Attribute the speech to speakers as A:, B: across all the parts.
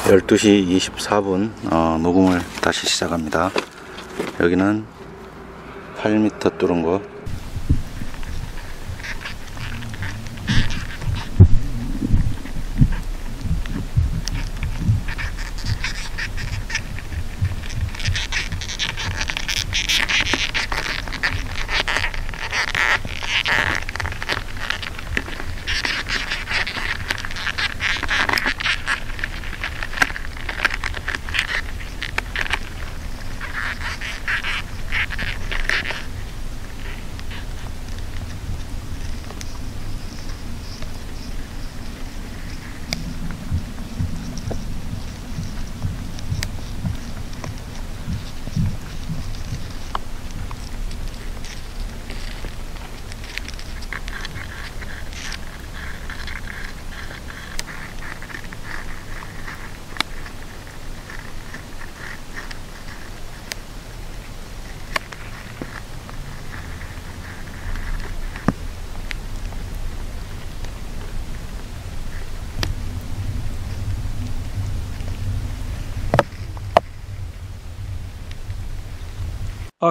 A: 12시 24분 녹음을 다시 시작합니다. 여기는 8m 뚫은 거.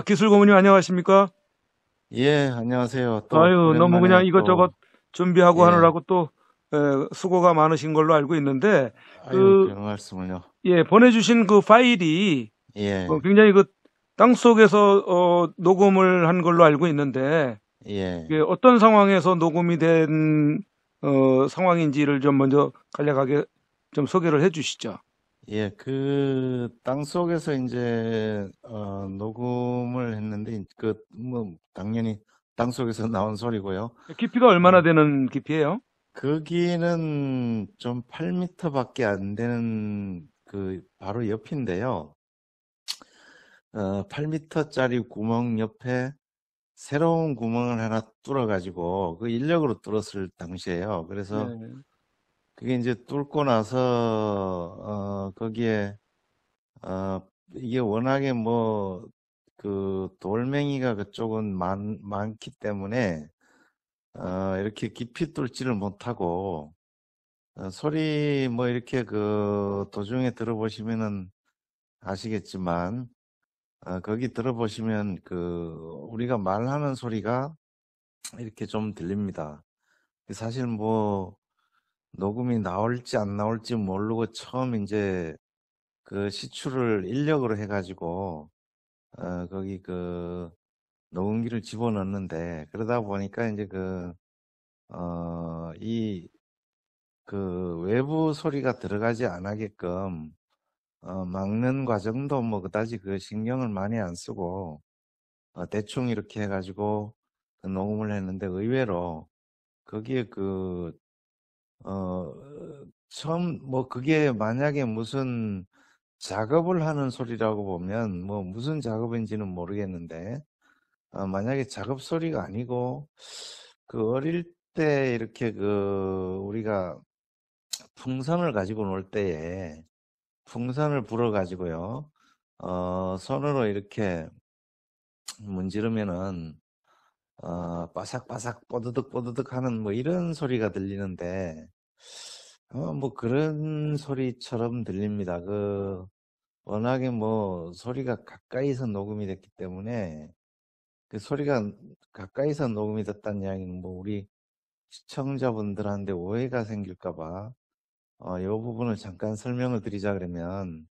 B: 기술고문님 안녕하십니까?
A: 예, 안녕하세요. 또
B: 아유, 너무
A: 오랜만에
B: 그냥 이것저것 준비하고
A: 예.
B: 하느라고 또 수고가 많으신 걸로 알고 있는데,
A: 아유, 별 말씀을요.
B: 보내주신 그 파일이
A: 예,
B: 굉장히 그 땅속에서 녹음을 한 걸로 알고 있는데,
A: 예.
B: 이게 어떤 상황에서 녹음이 된 상황인지를 좀 먼저 간략하게 좀 소개를 해 주시죠.
A: 예, 그 땅속에서 이제 녹음을 했는데 당연히 땅속에서 나온 소리고요.
B: 깊이가 얼마나 되는 깊이예요?
A: 거기는 좀 8m밖에 안 되는 그 바로 옆인데요. 8m짜리 구멍 옆에 새로운 구멍을 하나 뚫어가지고 그 인력으로 뚫었을 당시에요. 그래서
B: 네.
A: 그게 이제 뚫고 나서 거기에 이게 워낙에 뭐 그 돌멩이가 그쪽은 많기 때문에 이렇게 깊이 뚫지를 못하고 소리 뭐 이렇게 그 도중에 들어보시면은 아시겠지만 거기 들어보시면 그 우리가 말하는 소리가 이렇게 좀 들립니다. 사실 뭐 녹음이 나올지 안 나올지 모르고 처음 이제 그 시출을 인력으로 해가지고 거기 그 녹음기를 집어넣는데 그러다 보니까 이제 그 외부 소리가 들어가지 않게끔 막는 과정도 뭐 그다지 그 신경을 많이 안 쓰고 대충 이렇게 해가지고 그 녹음을 했는데 의외로 거기에 처음 뭐 그게 만약에 무슨 작업을 하는 소리라고 보면 뭐 무슨 작업인지는 모르겠는데 만약에 작업 소리가 아니고 그 어릴 때 이렇게 그 우리가 풍선을 가지고 놀 때에 풍선을 불어 가지고요 손으로 이렇게 문지르면은 바삭바삭 뽀드득 뽀드득 하는 뭐 이런 소리가 들리는데 뭐 그런 소리처럼 들립니다. 워낙에 뭐 소리가 가까이서 녹음이 됐기 때문에 그 소리가 가까이서 녹음이 됐다는 이야기는 뭐 우리 시청자분들한테 오해가 생길까봐 이 부분을 잠깐 설명을 드리자 그러면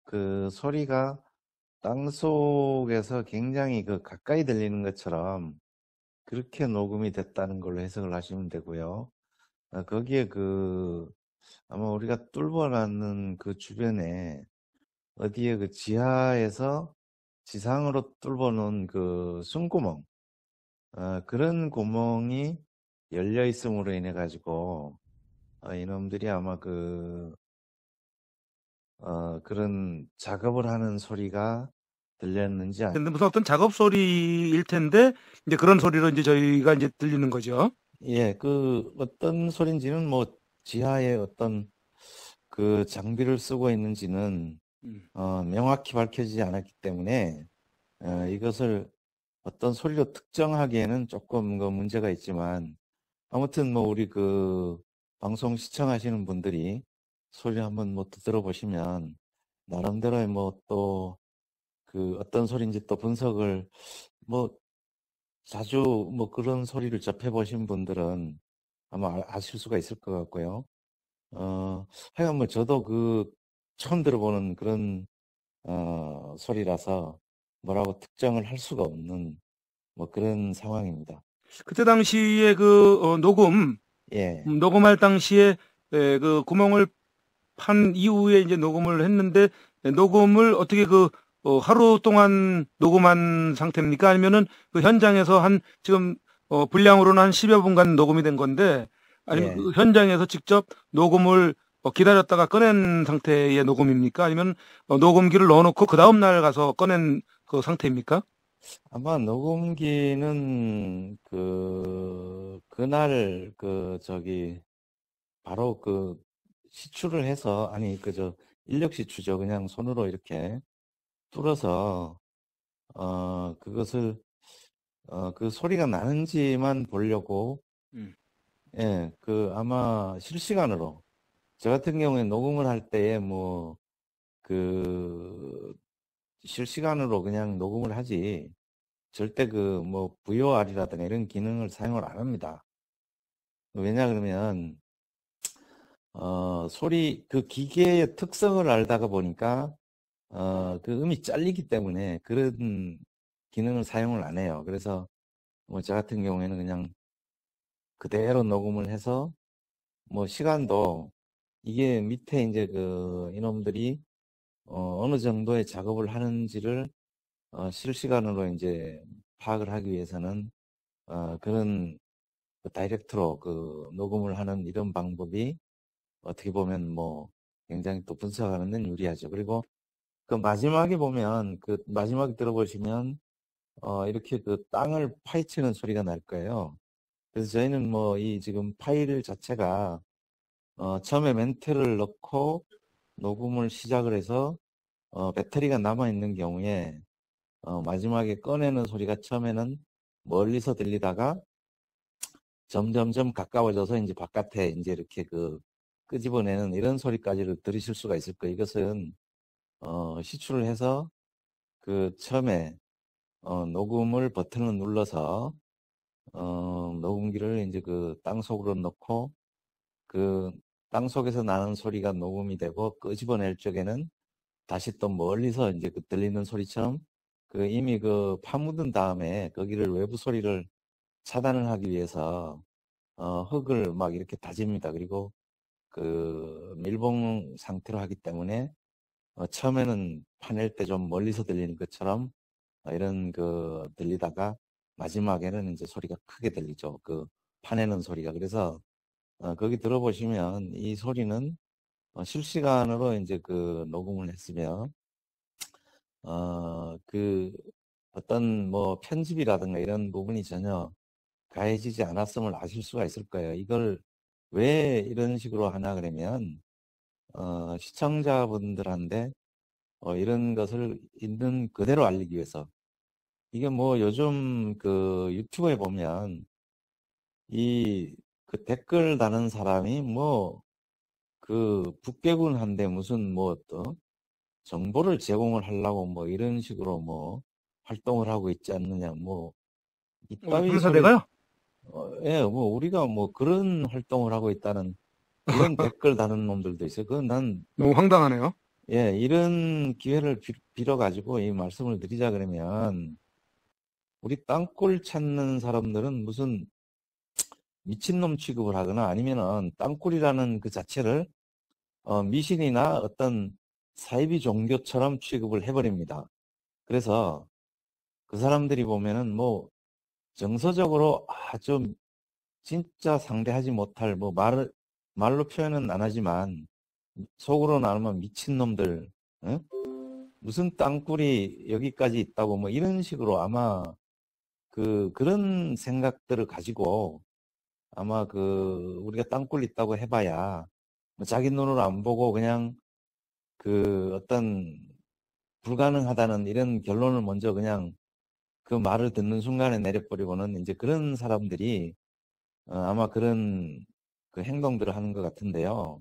A: 그 소리가 땅속에서 굉장히 그 가까이 들리는 것처럼 그렇게 녹음이 됐다는 걸로 해석을 하시면 되고요. 거기에 아마 우리가 뚫어놨는 그 주변에 어디에 그 지하에서 지상으로 뚫어놓은 그 숨구멍, 그런 구멍이 열려 있음으로 인해 가지고 이놈들이 아마 그런 작업을 하는 소리가 들렸는지
B: 근데 무슨 어떤 작업 소리일 텐데 이제 그런 소리로 이제 저희가 이제 들리는 거죠.
A: 예, 그 어떤 소리인지는 뭐 지하에 어떤 그 장비를 쓰고 있는지는
B: 음.
A: 명확히 밝혀지지 않았기 때문에 이것을 어떤 소리로 특정하기에는 조금 그 문제가 있지만 아무튼 뭐 우리 그 방송 시청하시는 분들이 소리 한번 뭐 또 들어보시면 나름대로의 뭐 또 그 어떤 소리인지 또 분석을 뭐 자주 뭐 그런 소리를 접해보신 분들은 아마 아실 수가 있을 것 같고요. 하여간 뭐 저도 그 처음 들어보는 그런 소리라서 뭐라고 특정을 할 수가 없는 뭐 그런 상황입니다.
B: 그때 당시에 그
A: 예,
B: 녹음할 당시에 그 구멍을 판 이후에 이제 녹음을 했는데 녹음을 어떻게 하루 동안 녹음한 상태입니까? 아니면은 그 현장에서 한 지금 분량으로는 한 10여 분간 녹음이 된 건데 아니면
A: 예.
B: 그 현장에서 직접 녹음을 기다렸다가 꺼낸 상태의 녹음입니까? 아니면 녹음기를 넣어놓고 그 다음 날 가서 꺼낸 그 상태입니까?
A: 아마 녹음기는 그날 바로 시출을 해서, 아니, 인력 시추죠. 그냥 손으로 이렇게 뚫어서, 그것을, 그 소리가 나는지만 보려고,
B: 음.
A: 예, 아마 실시간으로, 저 같은 경우에 녹음을 할 때에 그, 실시간으로 그냥 녹음을 하지, 절대 VOR이라든가 이런 기능을 사용을 안 합니다. 왜냐 그러면, 그 기계의 특성을 알다가 보니까, 그 음이 잘리기 때문에 그런 기능을 사용을 안 해요. 그래서 뭐 저 같은 경우에는 그냥 그대로 녹음을 해서 뭐 시간도 이게 밑에 이제 이놈들이 어느 정도의 작업을 하는지를 실시간으로 이제 파악을 하기 위해서는 그런 다이렉트로 녹음을 하는 이런 방법이 어떻게 보면 뭐 굉장히 또 분석하는 데는 유리하죠. 그리고 그 마지막에 보면 마지막에 들어보시면 이렇게 땅을 파헤치는 소리가 날 거예요. 그래서 저희는 뭐 이 지금 파일 자체가 처음에 멘트를 넣고 녹음을 시작을 해서 배터리가 남아 있는 경우에 마지막에 꺼내는 소리가 처음에는 멀리서 들리다가 점점점 가까워져서 이제 바깥에 이제 이렇게 끄집어내는 이런 소리까지를 들으실 수가 있을 거예요. 이것은 시출을 해서 처음에 녹음을 버튼을 눌러서 녹음기를 이제 땅 속으로 넣고 땅 속에서 나는 소리가 녹음이 되고 끄집어낼 적에는 다시 또 멀리서 이제 들리는 소리처럼 이미 파묻은 다음에 거기를 외부 소리를 차단을 하기 위해서 흙을 막 이렇게 다집니다. 그리고 밀봉 상태로 하기 때문에 처음에는 파낼 때 좀 멀리서 들리는 것처럼 이런 들리다가 마지막에는 이제 소리가 크게 들리죠. 파내는 소리가. 그래서 거기 들어보시면 이 소리는 실시간으로 이제 녹음을 했으며 어떤 뭐 편집이라든가 이런 부분이 전혀 가해지지 않았음을 아실 수가 있을 거예요. 이걸 왜 이런 식으로 하나 그러면 시청자분들한테 이런 것을 있는 그대로 알리기 위해서. 이게 뭐 요즘 유튜브에 보면 이 댓글 다는 사람이 뭐 북괴군한데 무슨 뭐 또 정보를 제공을 하려고 뭐 이런 식으로 뭐 활동을 하고 있지 않느냐 뭐 이따위 소리.
B: 탐사대가요?
A: 예, 뭐 우리가 뭐 그런 활동을 하고 있다는 이런 댓글 다는 놈들도 있어요.
B: 너무 황당하네요.
A: 예, 이런 기회를 빌어가지고 이 말씀을 드리자 그러면 우리 땅굴 찾는 사람들은 무슨 미친놈 취급을 하거나 아니면은 땅굴이라는 그 자체를 미신이나 어떤 사이비 종교처럼 취급을 해버립니다. 그래서 그 사람들이 보면은 뭐 정서적으로 좀 진짜 상대하지 못할 뭐 말로 표현은 안 하지만 속으로 나오면 미친놈들, 응? 무슨 땅굴이 여기까지 있다고 뭐 이런 식으로 아마 그런 생각들을 가지고 아마 우리가 땅굴 있다고 해봐야 뭐 자기 눈으로 안 보고 그냥 어떤 불가능하다는 이런 결론을 먼저 그냥 그 말을 듣는 순간에 내려버리고는 이제 그런 사람들이 아마 그런 행동들을 하는 것 같은데요.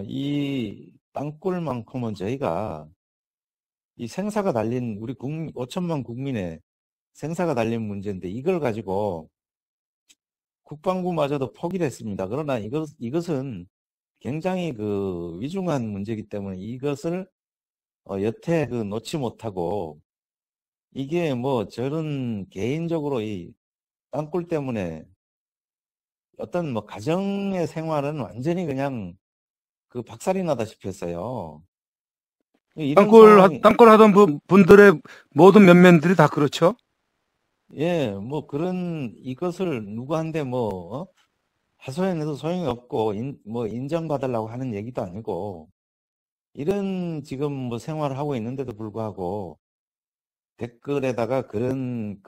A: 이 땅굴만큼은 저희가 이 생사가 달린 우리 5천만 국민의 생사가 달린 문제인데 이걸 가지고 국방부마저도 포기를 했습니다. 그러나 이것은 굉장히 그 위중한 문제이기 때문에 이것을 여태 그 놓지 못하고 이게 뭐 저는 개인적으로 이 땅굴 때문에 어떤 뭐 가정의 생활은 완전히 그냥 그 박살이 나다시피 했어요. 이런 상황이
B: 땅굴 하던 분들의 모든 면면들이 다 그렇죠.
A: 예, 뭐 그런 이것을 누구한테 뭐 하소연해도 소용이 없고 뭐 인정받으려고 하는 얘기도 아니고 이런 지금 뭐 생활을 하고 있는데도 불구하고 댓글에다가 그런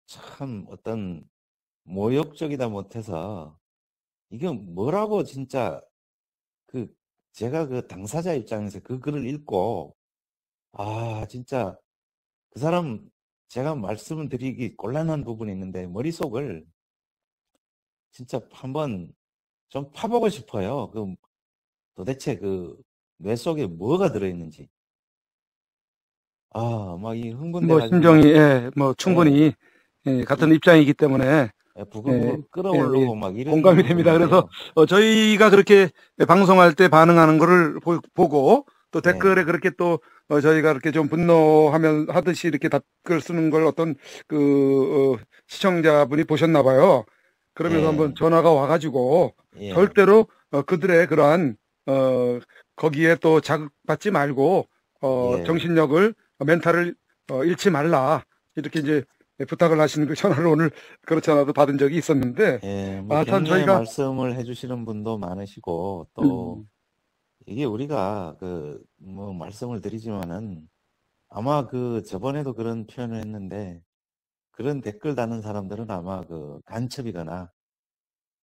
A: 참 어떤 모욕적이다 못해서 이게 뭐라고 진짜 그 제가 그 당사자 입장에서 그 글을 읽고 아 진짜 그 사람 제가 말씀을 드리기 곤란한 부분이 있는데 머릿속을 진짜 한번 좀 파보고 싶어요. 그 도대체 그 뇌 속에 뭐가 들어있는지. 아, 막 이
B: 뭐
A: 흥분돼가지고 막,
B: 심정이 뭐
A: 예,
B: 충분히 같은
A: 이,
B: 입장이기 때문에 예,
A: 부글부글
B: 예,
A: 끓어오르고 막
B: 공감이
A: 이런
B: 됩니다. 그래서
A: 부분인데요.
B: 저희가 그렇게 방송할 때 반응하는 거를 보고 또
A: 예,
B: 댓글에 그렇게 또 저희가 이렇게 좀 분노하면 하듯이 이렇게 댓글 쓰는 걸 어떤 시청자분이 보셨나 봐요. 그러면서 한번
A: 예,
B: 전화가 와가지고
A: 예,
B: 절대로 그들의 그러한 거기에 또 자극받지 말고
A: 예,
B: 정신력을 멘탈을 잃지 말라 이렇게 이제 부탁을 하시는 그 전화를 오늘 그렇지 않아도 받은 적이 있었는데
A: 예, 뭐
B: 참
A: 격려의
B: 저희가
A: 말씀을 해주시는 분도 많으시고 또
B: 음,
A: 이게 우리가 그 뭐 말씀을 드리지만은 아마 그 저번에도 그런 표현을 했는데 그런 댓글 다는 사람들은 아마 그 간첩이거나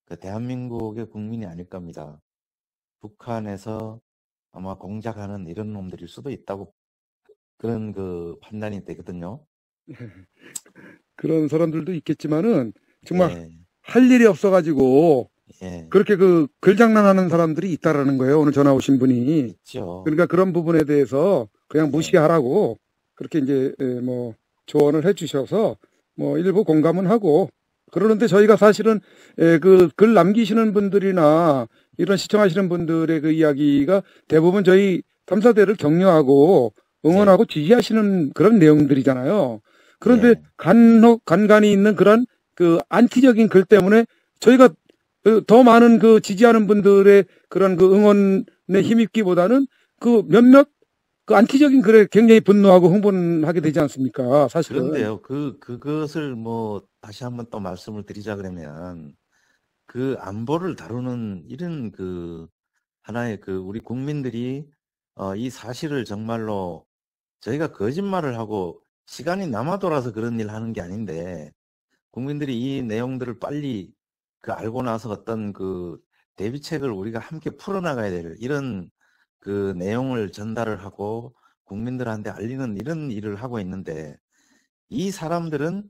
A: 그 대한민국의 국민이 아닐 겁니다. 북한에서 아마 공작하는 이런 놈들일 수도 있다고 그런 그 판단이 되거든요.
B: 그런 사람들도 있겠지만은 정말
A: 예,
B: 할 일이 없어가지고
A: 예,
B: 그렇게 그 글장난하는 사람들이 있다라는 거예요. 오늘 전화 오신 분이.
A: 있죠.
B: 그러니까 그런 부분에 대해서 그냥
A: 예,
B: 무시하라고 그렇게 이제 뭐 조언을 해주셔서 뭐 일부 공감은 하고 그러는데 저희가 사실은 그 글 남기시는 분들이나 이런 시청하시는 분들의 그 이야기가 대부분 저희 탐사대를 격려하고
A: 예,
B: 응원하고 지지하시는 그런 내용들이잖아요. 그런데
A: 예.
B: 간간이 있는 그런 그 안티적인 글 때문에 저희가 더 많은 그 지지하는 분들의 그런 그 응원에 힘입기보다는 그 몇몇 그 안티적인 글에 굉장히 분노하고 흥분하게 되지 않습니까? 사실은.
A: 그런데요, 그것을 뭐 다시 한번 또 말씀을 드리자 그러면 그 안보를 다루는 이런 그 하나의 그 우리 국민들이 이 사실을 정말로 저희가 거짓말을 하고 시간이 남아 돌아서 그런 일 하는 게 아닌데 국민들이 이 내용들을 빨리 그 알고 나서 어떤 그 대비책을 우리가 함께 풀어나가야 될 이런 그 내용을 전달을 하고 국민들한테 알리는 이런 일을 하고 있는데 이 사람들은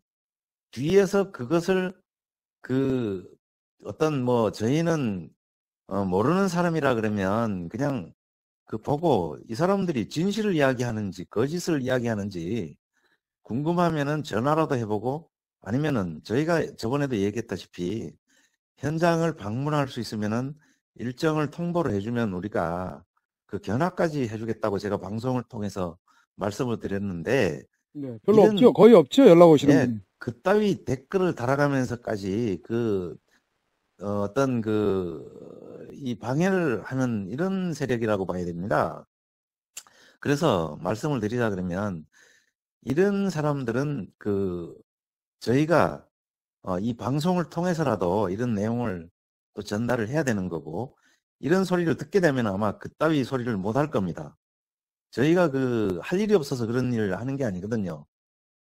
A: 뒤에서 그것을 그 어떤 뭐 저희는 모르는 사람이라 그러면 그냥 그 보고 이 사람들이 진실을 이야기하는지 거짓을 이야기하는지 궁금하면은 전화라도 해보고 아니면은 저희가 저번에도 얘기했다시피 현장을 방문할 수 있으면은 일정을 통보를 해주면 우리가 그 견학까지 해주겠다고 제가 방송을 통해서 말씀을 드렸는데
B: 네, 별로
A: 이런
B: 없죠. 거의 없죠. 연락 오시는
A: 예
B: 분.
A: 그따위 댓글을 달아가면서까지 그 어떤 이 방해를 하는 이런 세력이라고 봐야 됩니다. 그래서 말씀을 드리자 그러면 이런 사람들은 그 저희가 이 방송을 통해서라도 이런 내용을 또 전달을 해야 되는 거고 이런 소리를 듣게 되면 아마 그따위 소리를 못 할 겁니다. 저희가 그 할 일이 없어서 그런 일을 하는 게 아니거든요.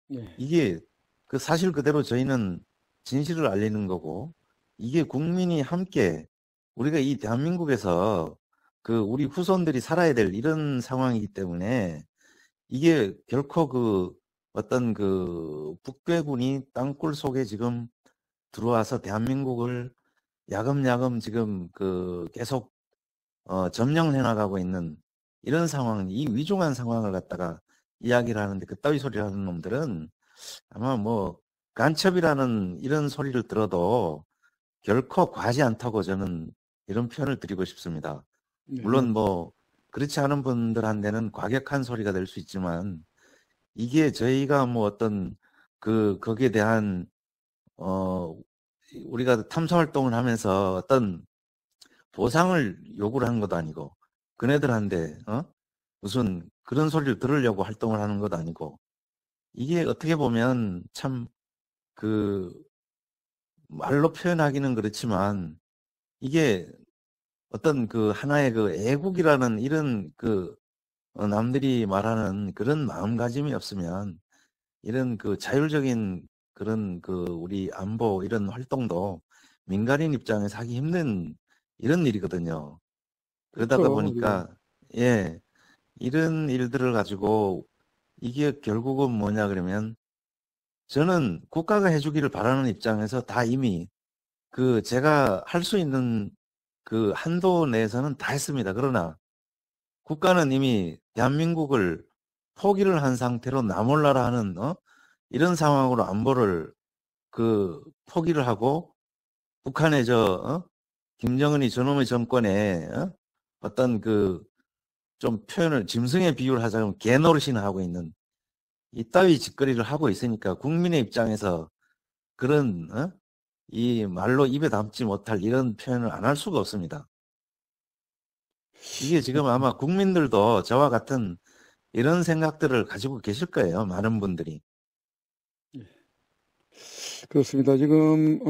B: 네.
A: 이게 그 사실 그대로 저희는 진실을 알리는 거고 이게 국민이 함께 우리가 이 대한민국에서 그 우리 후손들이 살아야 될 이런 상황이기 때문에 이게 결코 그 어떤 그 북괴군이 땅굴 속에 지금 들어와서 대한민국을 야금야금 지금 그 계속 점령해 나가고 있는 이런 상황, 이 위중한 상황을 갖다가 이야기를 하는데 그따위 소리를 하는 놈들은 아마 뭐 간첩이라는 이런 소리를 들어도 결코 과하지 않다고 저는 이런 표현을 드리고 싶습니다.
B: 네,
A: 물론 뭐 그렇지 않은 분들한테는 과격한 소리가 될 수 있지만 이게 저희가 뭐 어떤 거기에 대한 우리가 탐사 활동을 하면서 어떤 보상을 요구를 하는 것도 아니고 그네들한테 무슨 그런 소리를 들으려고 활동을 하는 것도 아니고 이게 어떻게 보면 참 말로 표현하기는 그렇지만 이게 어떤 하나의 애국이라는 이런 남들이 말하는 그런 마음가짐이 없으면 이런 자율적인 그런 우리 안보 이런 활동도 민간인 입장에서 하기 힘든 이런 일이거든요. 그러다가
B: 그렇죠.
A: 보니까 예, 이런 일들을 가지고 이게 결국은 뭐냐 그러면 저는 국가가 해주기를 바라는 입장에서 다 이미 제가 할 수 있는 한도 내에서는 다 했습니다. 그러나 국가는 이미 대한민국을 포기를 한 상태로 나몰라라 하는 이런 상황으로 안보를 포기를 하고 북한의 김정은이 저놈의 정권에 어떤 좀 표현을 짐승의 비유를 하자면 개노릇이나 하고 있는 이따위 짓거리를 하고 있으니까 국민의 입장에서 그런 이 말로 입에 담지 못할 이런 표현을 안 할 수가 없습니다. 이게 지금 아마 국민들도 저와 같은 이런 생각들을 가지고 계실 거예요. 많은 분들이.
B: 그렇습니다. 지금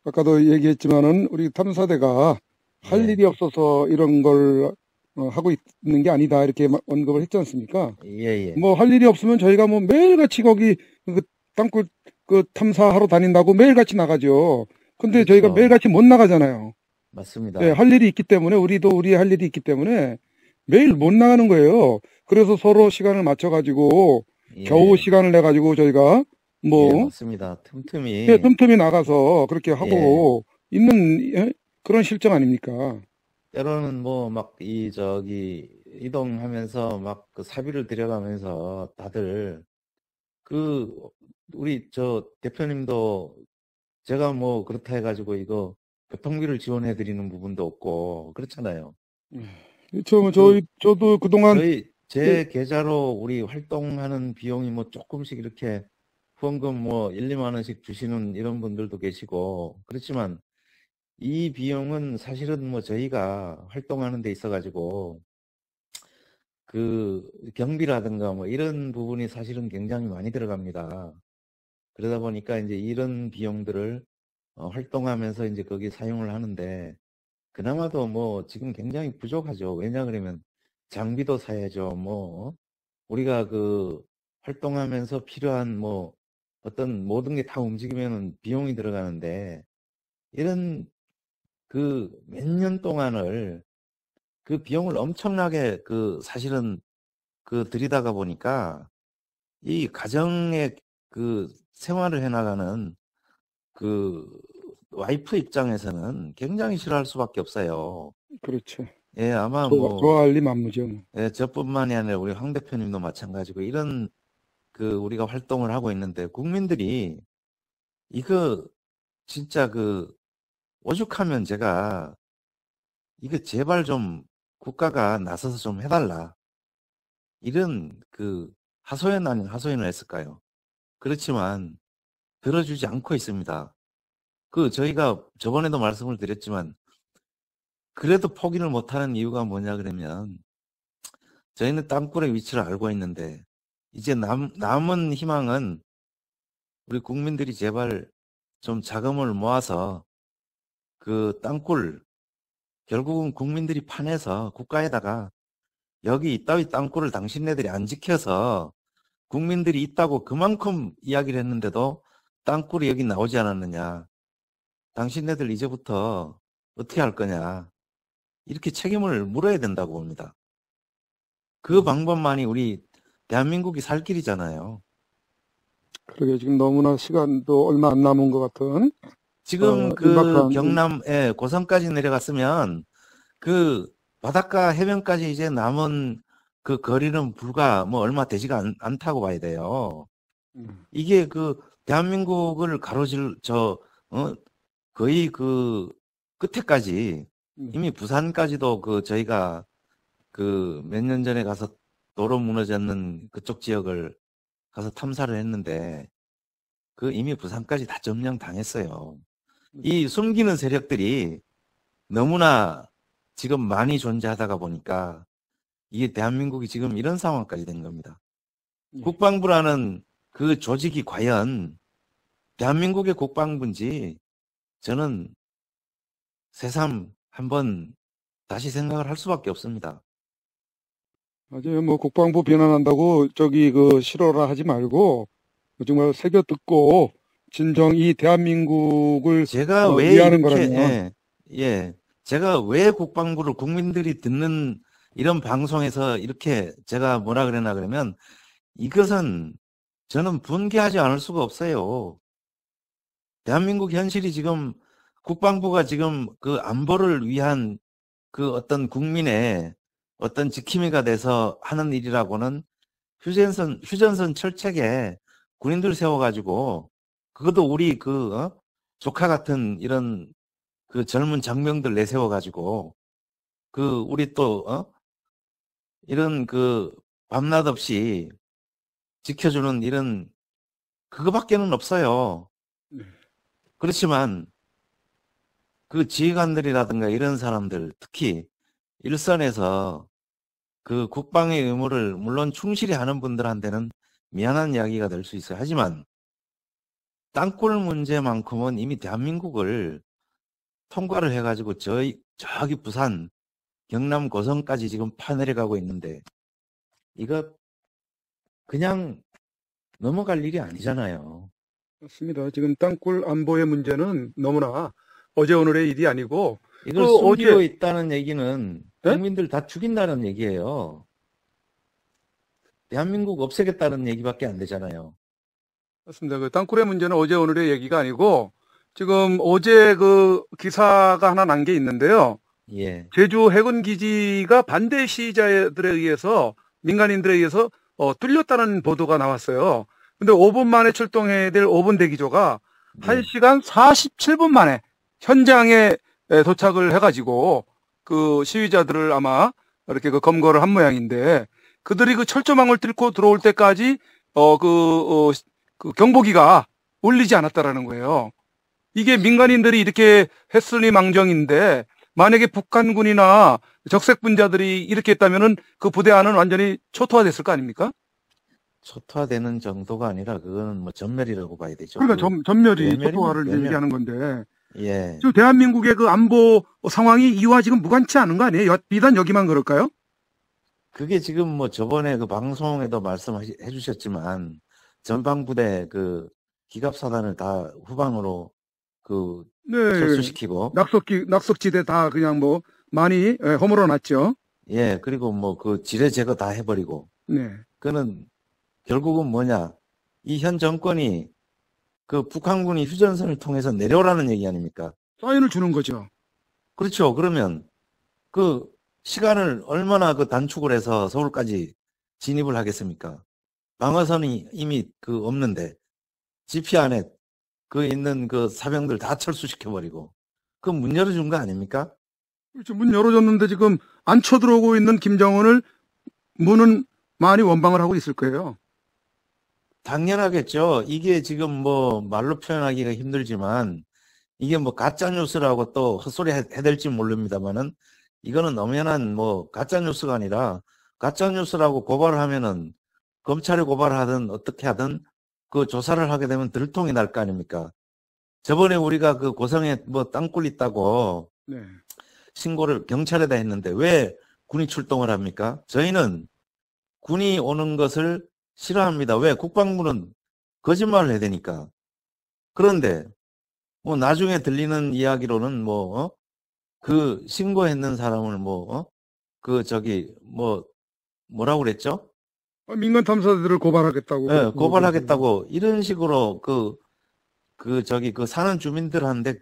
B: 아까도 얘기했지만은 우리 탐사대가 할
A: 예.
B: 일이 없어서 이런 걸 하고 있는 게 아니다 이렇게 언급을 했지 않습니까?
A: 예.
B: 뭐 할 일이 없으면 저희가 뭐 매일같이 거기 땅굴 탐사하러 다닌다고 매일같이 나가죠. 근데
A: 그렇죠.
B: 저희가 매일같이 못 나가잖아요.
A: 맞습니다.
B: 네, 할 일이 있기 때문에 우리 할 일이 있기 때문에 매일 못 나가는 거예요. 그래서 서로 시간을 맞춰가지고
A: 예.
B: 겨우 시간을 내가지고 저희가 뭐
A: 예, 맞습니다. 틈틈이.
B: 예, 틈틈이 나가서 그렇게 하고 있는 그런 실정 아닙니까?
A: 때로는 뭐 막 이동하면서 막 사비를 들여가면서 다들 우리 대표님도 제가 뭐 그렇다 해가지고 이거 교통비를 지원해 드리는 부분도 없고 그렇잖아요.
B: 저도 그동안
A: 제 계좌로 우리 활동하는 비용이 뭐 조금씩 이렇게 후원금 뭐 1, 2만 원씩 주시는 이런 분들도 계시고 그렇지만 이 비용은 사실은 뭐 저희가 활동하는 데 있어가지고 경비라든가 뭐 이런 부분이 사실은 굉장히 많이 들어갑니다. 그러다 보니까 이제 이런 비용들을 활동하면서 이제 거기 사용을 하는데 그나마도 뭐 지금 굉장히 부족하죠. 왜냐 그러면 장비도 사야죠. 뭐 우리가 활동하면서 필요한 뭐 어떤 모든 게 다 움직이면은 비용이 들어가는데 이런 몇 년 동안을 비용을 엄청나게 사실은 들이다가 보니까 이 가정의 생활을 해나가는 와이프 입장에서는 굉장히 싫어할 수밖에 없어요.
B: 그렇죠.
A: 예, 아마
B: 좋아할 리 만무죠.
A: 예, 저뿐만이 아니라 우리 황 대표님도 마찬가지고 이런 우리가 활동을 하고 있는데 국민들이 이거 진짜 오죽하면 제가 이거 제발 좀 국가가 나서서 좀 해달라. 이런 하소연 아닌 하소연을 했을까요? 그렇지만 들어주지 않고 있습니다. 저희가 저번에도 말씀을 드렸지만 그래도 포기를 못하는 이유가 뭐냐 그러면 저희는 땅굴의 위치를 알고 있는데 이제 남은 희망은 우리 국민들이 제발 좀 자금을 모아서 땅굴 결국은 국민들이 파내서 국가에다가 여기 이따위 땅굴을 당신네들이 안 지켜서 국민들이 있다고 그만큼 이야기를 했는데도 땅굴이 여기 나오지 않았느냐. 당신네들 이제부터 어떻게 할 거냐. 이렇게 책임을 물어야 된다고 봅니다. 그 방법만이 우리 대한민국이 살 길이잖아요.
B: 그러게 지금 너무나 시간도 얼마 안 남은 것 같은.
A: 지금 경남에 고성까지 내려갔으면 바닷가 해변까지 이제 남은 그 거리는 불과 뭐 얼마 되지가 않다고 봐야 돼요. 이게 그 대한민국을 가로질 거의 그 끝에까지 이미 부산까지도 그 저희가 그 몇 년 전에 가서 도로 무너졌는 그쪽 지역을 가서 탐사를 했는데 그 이미 부산까지 다 점령 당했어요. 이 숨기는 세력들이 너무나 지금 많이 존재하다가 보니까 이게 대한민국이 지금 이런 상황까지 된 겁니다. 국방부라는 그 조직이 과연 대한민국의 국방부인지 저는 새삼 한번 다시 생각을 할 수밖에 없습니다.
C: 맞아요. 뭐 국방부 비난한다고 저기 그 싫어라 하지 말고 정말 새겨 듣고 진정 이 대한민국을
A: 제가 왜
C: 위하는
A: 이렇게
C: 거라면
A: 제가 왜 국방부를 국민들이 듣는 이런 방송에서 이렇게 제가 뭐라 그러나 그러면 이것은 저는 분개하지 않을 수가 없어요. 대한민국 현실이 지금 국방부가 지금 그 안보를 위한 그 어떤 국민의 어떤 지킴이가 돼서 하는 일이라고는 휴전선 철책에 군인들 세워가지고 그것도 우리 조카 같은 이런 그 젊은 장병들 내세워가지고 그 우리 또 이런 그 밤낮 없이 지켜주는 이런 그거밖에는 없어요. 그렇지만 그 지휘관들이라든가 이런 사람들 특히 일선에서 그 국방의 의무를 물론 충실히 하는 분들한테는 미안한 이야기가 될 수 있어요. 하지만 땅굴 문제만큼은 이미 대한민국을 통과를 해가지고 저기 부산 경남 고성까지 지금 파내려가고 있는데 이거 그냥 넘어갈 일이 아니잖아요.
C: 맞습니다. 지금 땅굴 안보의 문제는 너무나 어제 오늘의 일이 아니고
A: 이걸
C: 그
A: 숨기고
C: 어제
A: 있다는 얘기는
C: 네?
A: 국민들 다 죽인다는 얘기예요. 대한민국 없애겠다는 얘기밖에 안 되잖아요.
C: 맞습니다. 그 땅굴의 문제는 어제 오늘의 얘기가 아니고 지금 어제 그 기사가 하나 난 게 있는데요.
A: 예.
C: 제주 해군 기지가 반대 시위자들에 의해서 민간인들에 의해서 뚫렸다는 보도가 나왔어요. 근데 5분 만에 출동해야 될 5분 대기조가
A: 네.
C: 1시간 47분 만에 현장에 도착을 해가지고 그 시위자들을 아마 이렇게 그 검거를 한 모양인데 그들이 그 철조망을 뚫고 들어올 때까지 그 경보기가 울리지 않았다라는 거예요. 이게 민간인들이 이렇게 했으니 망정인데 만약에 북한군이나 적색분자들이 이렇게 했다면은 그 부대 안은 완전히 초토화됐을 거 아닙니까?
A: 초토화되는 정도가 아니라 그거는 뭐 전멸이라고 봐야 되죠.
C: 그러니까 전멸이
A: 외멸이면
C: 초토화를
A: 외멸.
C: 얘기하는 건데
A: 예.
C: 지금 대한민국의 그 안보 상황이 이와 지금 무관치 않은 거 아니에요? 비단 여기만 그럴까요?
A: 그게 지금 뭐 저번에 그 방송에도 말씀해 주셨지만 전방부대 그 기갑사단을 다 후방으로 그
C: 네,
A: 철수시키고
C: 낙석지대 다 그냥 뭐 많이 허물어 놨죠.
A: 예, 그리고 뭐 그 지뢰 제거 다 해버리고
C: 네.
A: 그는 결국은 뭐냐 이 현 정권이 그 북한군이 휴전선을 통해서 내려오라는 얘기 아닙니까?
C: 사인을 주는 거죠.
A: 그렇죠. 그러면 그 시간을 얼마나 그 단축을 해서 서울까지 진입을 하겠습니까? 방어선이 이미 그 없는데 지피 안에 그 있는 그 사병들 다 철수시켜버리고 그 문 열어준 거 아닙니까?
C: 그렇죠. 문 열어줬는데 지금 안 쳐들어오고 있는 김정은을 문은 많이 원방을 하고 있을 거예요.
A: 당연하겠죠. 이게 지금 뭐 말로 표현하기가 힘들지만 이게 뭐 가짜 뉴스라고 또 헛소리 해댈지 모릅니다만은 이거는 엄연한 뭐 가짜 뉴스가 아니라 가짜 뉴스라고 고발을 하면은 검찰에 고발하든 어떻게 하든 그 조사를 하게 되면 들통이 날 거 아닙니까? 저번에 우리가 그 고성에 뭐 땅굴 있다고
C: 네.
A: 신고를 경찰에다 했는데 왜 군이 출동을 합니까? 저희는 군이 오는 것을 싫어합니다. 왜? 국방부는 거짓말을 해야 되니까. 그런데 뭐 나중에 들리는 이야기로는 그 신고했는 사람을 뭐라고 그랬죠?
C: 민간 탐사들을 고발하겠다고.
A: 네, 고발하겠다고 이런 식으로 그 사는 주민들한테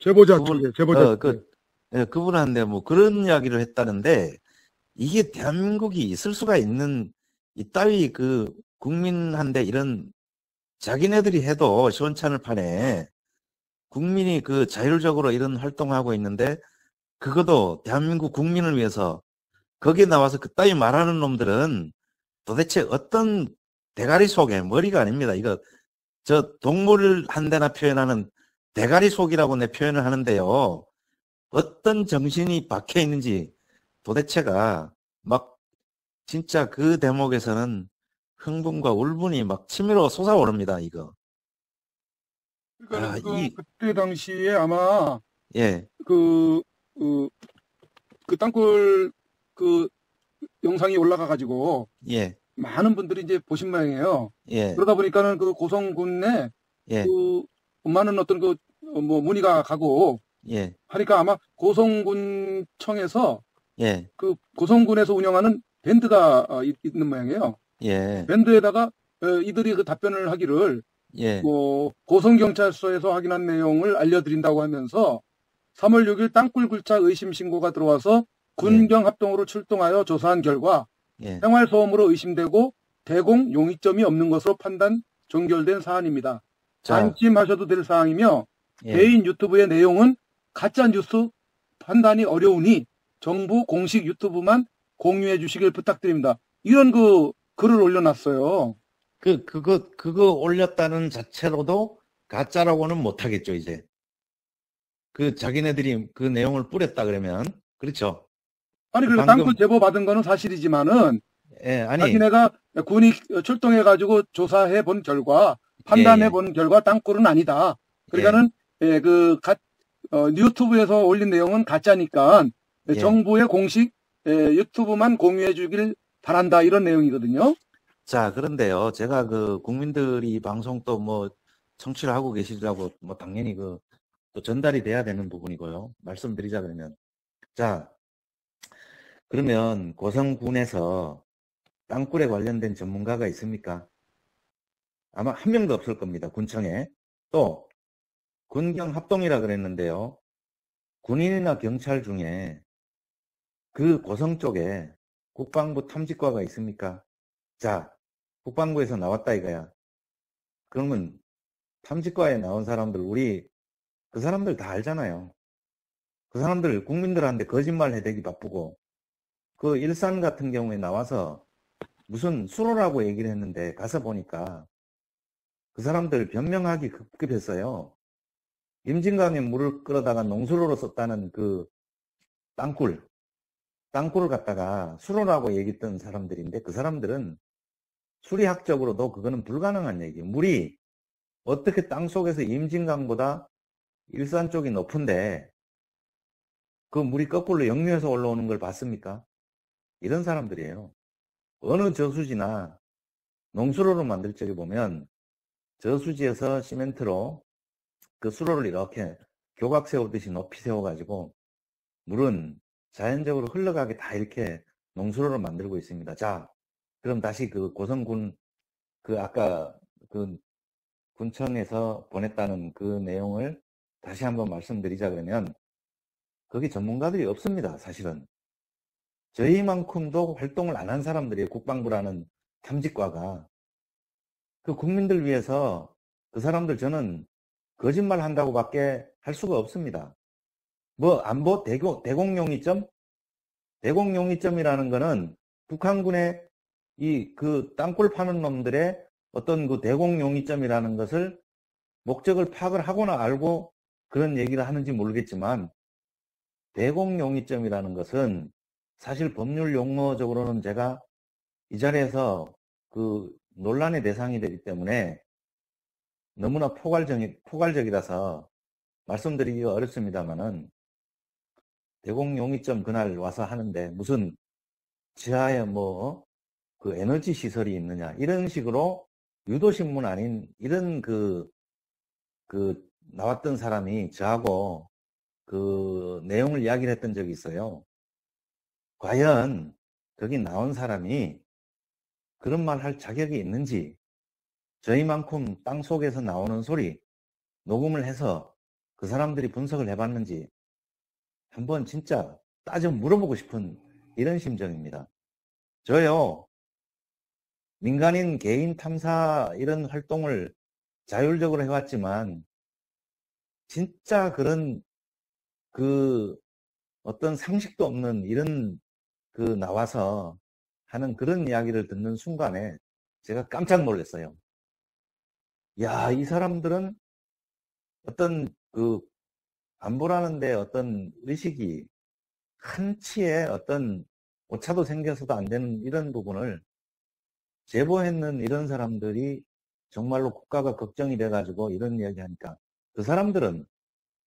C: 제보자
A: 그걸-
C: 쪽에 제보자.
A: 그 예, 그분한테 뭐 그런 이야기를 했다는데 이게 대한민국이 있을 수가 있는 이따위 그 국민한테 이런 자기네들이 해도 시원찮을 판에 국민이 그 자율적으로 이런 활동하고 있는데 그것도 대한민국 국민을 위해서 거기에 나와서 그따위 말하는 놈들은 도대체 어떤 대가리 속에 머리가 아닙니다. 이거 저 동물 한 대나 표현하는 대가리 속이라고 내 표현을 하는데요. 어떤 정신이 박혀 있는지 도대체가 막 진짜 그 대목에서는 흥분과 울분이 막 치밀어 솟아오릅니다. 이거.
C: 그러니까
A: 아,
C: 지금 그때 당시에 아마
A: 예,
C: 그, 그, 그 땅굴 그 영상이 올라가가지고
A: 예,
C: 많은 분들이 이제 보신 모양이에요.
A: 예,
C: 그러다 보니까는 그 고성군에
A: 예,
C: 그 많은 어떤 그 뭐 문의가 가고
A: 예,
C: 하니까 아마 고성군청에서
A: 예,
C: 그 고성군에서 운영하는 밴드가 있는 모양이에요.
A: 예,
C: 밴드에다가 이들이 그 답변을 하기를
A: 예,
C: 뭐 고성경찰서에서 확인한 내용을 알려드린다고 하면서 3월 6일 땅굴 굴착 의심 신고가 들어와서 군경 합동으로 출동하여 조사한 결과
A: 예.
C: 생활소음으로 의심되고 대공 용의점이 없는 것으로 판단 종결된 사안입니다.
A: 자,
C: 안심하셔도 될 사항이며
A: 예,
C: 개인 유튜브의 내용은 가짜 뉴스 판단이 어려우니 정부 공식 유튜브만 공유해 주시길 부탁드립니다. 이런 그 글을 올려놨어요.
A: 그거 올렸다는 자체로도 가짜라고는 못하겠죠, 이제. 그 자기네들이 그 내용을 뿌렸다 그러면. 그렇죠.
C: 아니 그리고
A: 방금-
C: 땅굴 제보 받은 거는 사실이지만은
A: 예, 아니,
C: 자기네가 군이 출동해가지고 조사해 본 결과 판단해 본 결과 땅굴은 아니다. 그러니까는 유튜브에서 올린 내용은 가짜니까
A: 예.
C: 정부의 공식 유튜브만 공유해 주길 바란다 이런 내용이거든요.
A: 자, 그런데요, 제가 그 국민들이 이 방송 또 뭐 청취를 하고 계시라고 뭐 당연히 그 또 전달이 돼야 되는 부분이고요. 말씀드리자 그러면. 자, 그러면 고성군에서 땅굴에 관련된 전문가가 있습니까? 아마 한 명도 없을 겁니다. 군청에. 또 군경 합동이라 그랬는데요. 군인이나 경찰 중에 그 고성 쪽에 국방부 탐지과가 있습니까? 자, 국방부에서 나왔다 이거야. 그러면 탐지과에 나온 사람들, 우리 그 사람들 다 알잖아요. 그 사람들 국민들한테 거짓말 해대기 바쁘고, 그 일산 같은 경우에 나와서 무슨 수로라고 얘기를 했는데 가서 보니까 그 사람들 변명하기 급급했어요. 임진강에 물을 끌어다가 농수로로 썼다는 그 땅굴을 갖다가 수로라고 얘기했던 사람들인데 그 사람들은 수리학적으로도 그거는 불가능한 얘기예요. 물이 어떻게 땅속에서 임진강보다 일산 쪽이 높은데 그 물이 거꾸로 역류해서 올라오는 걸 봤습니까? 이런 사람들이에요. 어느 저수지나 농수로를 만들 적에 보면 저수지에서 시멘트로 그 수로를 이렇게 교각 세우듯이 높이 세워가지고 물은 자연적으로 흘러가게 다 이렇게 농수로를 만들고 있습니다. 자, 그럼 다시 그 고성군 그 아까 그 군청에서 보냈다는 그 내용을 다시 한번 말씀드리자 그러면 거기 전문가들이 없습니다. 사실은. 저희만큼도 활동을 안 한 사람들이에요. 국방부라는 탐지과가. 그 국민들 위해서 그 사람들 저는 거짓말 한다고 밖에 할 수가 없습니다. 뭐 안보 대공용의점? 대공용의점이라는 거는 북한군의 이 그 땅굴 파는 놈들의 어떤 그 대공용의점이라는 것을 목적을 파악을 하거나 알고 그런 얘기를 하는지 모르겠지만 대공용의점이라는 것은 사실 법률 용어적으로는 제가 이 자리에서 그 논란의 대상이 되기 때문에 너무나 포괄적이라서 말씀드리기가 어렵습니다만은 대공용의점 그날 와서 하는데 무슨 지하에 뭐 그 에너지 시설이 있느냐 이런 식으로 유도신문 아닌 이런 그 나왔던 사람이 저하고 그 내용을 이야기를 했던 적이 있어요. 과연 거기 나온 사람이 그런 말 할 자격이 있는지 저희만큼 땅속에서 나오는 소리 녹음을 해서 그 사람들이 분석을 해봤는지 한번 진짜 따져 물어보고 싶은 이런 심정입니다. 저요, 민간인 개인 탐사 이런 활동을 자율적으로 해왔지만, 진짜 그런 그 어떤 상식도 없는 이런 그 나와서 하는 그런 이야기를 듣는 순간에 제가 깜짝 놀랐어요. 야, 이 사람들은 어떤 그 안보라는데 어떤 의식이 한치의 어떤 오차도 생겨서도 안 되는 이런 부분을 제보했는 이런 사람들이 정말로 국가가 걱정이 돼가지고 이런 이야기 하니까 그 사람들은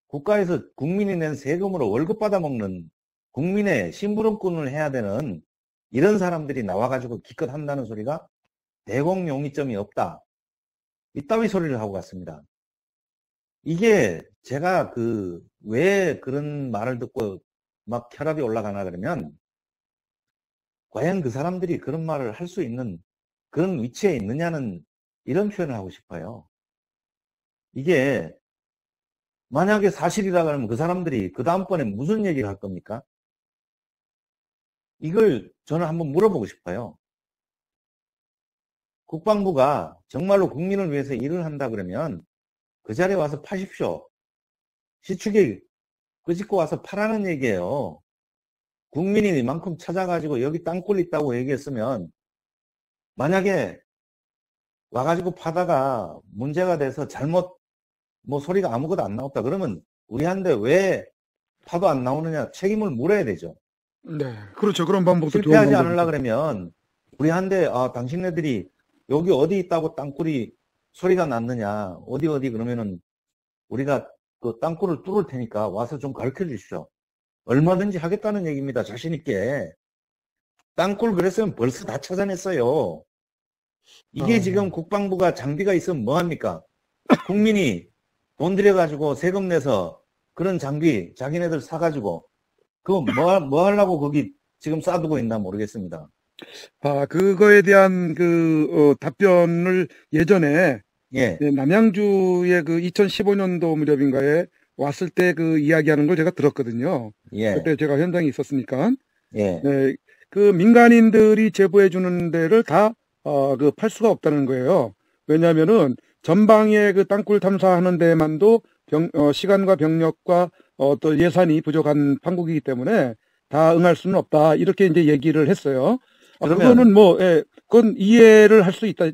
A: 국가에서 국민이 낸 세금으로 월급 받아먹는 국민의 심부름꾼을 해야 되는 이런 사람들이 나와가지고 기껏 한다는 소리가 대공용이점이 없다. 이따위 소리를 하고 갔습니다. 이게 제가 왜 그런 말을 듣고 막 혈압이 올라가나 그러면 과연 그 사람들이 그런 말을 할 수 있는 그런 위치에 있느냐는 이런 표현을 하고 싶어요. 이게 만약에 사실이라 그러면 그 사람들이 그 다음번에 무슨 얘기를 할 겁니까? 이걸 저는 한번 물어보고 싶어요. 국방부가 정말로 국민을 위해서 일을 한다 그러면 그 자리에 와서 파십시오. 시축에 끄집고 와서 파라는 얘기예요. 국민이 이만큼 찾아가지고 여기 땅굴 있다고 얘기했으면 만약에 와가지고 파다가 문제가 돼서 잘못 뭐 소리가 아무것도 안 나왔다 그러면 우리한테 왜 파도 안 나오느냐 책임을 물어야 되죠.
C: 네, 그렇죠. 그런 방법도 좋은
A: 실패하지
C: 방법이죠.
A: 않으려 그러면 우리한테 당신네들이 여기 어디 있다고 땅굴이 소리가 났느냐 어디 그러면은 우리가 그 땅굴을 뚫을 테니까 와서 좀 가르쳐 주십시오. 얼마든지 하겠다는 얘기입니다. 자신 있게. 땅굴 그랬으면 벌써 다 찾아냈어요. 이게 지금 국방부가 장비가 있으면 뭐합니까? 국민이 돈 들여가지고 세금 내서 그런 장비 자기네들 사가지고 그거 뭐 하려고 거기 지금 쌓아두고 있나 모르겠습니다.
C: 그거에 대한 답변을 예전에
A: 예,
C: 남양주의 2015년도 무렵인가에 왔을 때 이야기하는 걸 제가 들었거든요.
A: 예,
C: 그때 제가 현장에 있었으니까.
A: 예.
C: 네, 민간인들이 제보해 주는 데를 다 팔 수가 없다는 거예요. 왜냐하면은 전방에 땅굴 탐사하는 데만도 시간과 병력과 또 예산이 부족한 판국이기 때문에 다 응할 수는 없다. 이렇게 이제 얘기를 했어요. 그거는 그건 이해를 할 수 있다.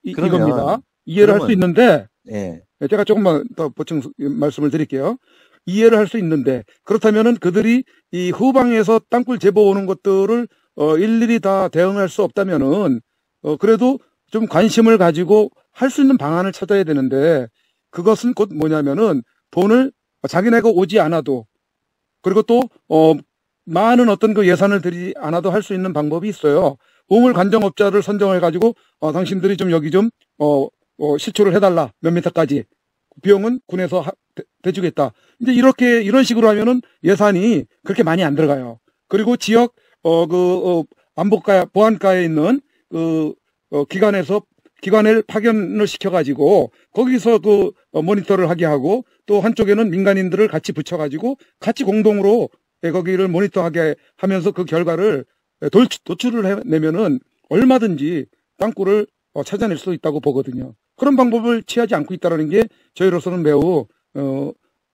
C: 이겁니다. 이해를 할 수 있는데,
A: 예.
C: 제가 조금만 더 보충 말씀을 드릴게요. 이해를 할 수 있는데, 그렇다면은 그들이 이 후방에서 땅굴 제보 오는 것들을 일일이 다 대응할 수 없다면은 그래도 좀 관심을 가지고 할 수 있는 방안을 찾아야 되는데, 그것은 곧 뭐냐면은 돈을 자기네가 오지 않아도, 그리고 또 많은 어떤 예산을 들이지 않아도 할 수 있는 방법이 있어요. 우물 관정업자를 선정해 가지고 당신들이 좀 여기 좀 실초를 해달라. 몇 미터까지. 비용은 군에서 대주겠다. 이제 이런 식으로 하면은 예산이 그렇게 많이 안 들어가요. 그리고 지역 보안과에 있는 기관을 파견을 시켜가지고 거기서 모니터를 하게 하고 또 한쪽에는 민간인들을 같이 붙여가지고 같이 공동으로 거기를 모니터하게 하면서 그 결과를 도출을 해내면은 얼마든지 땅굴을 찾아낼 수 있다고 보거든요. 그런 방법을 취하지 않고 있다는 게 저희로서는 매우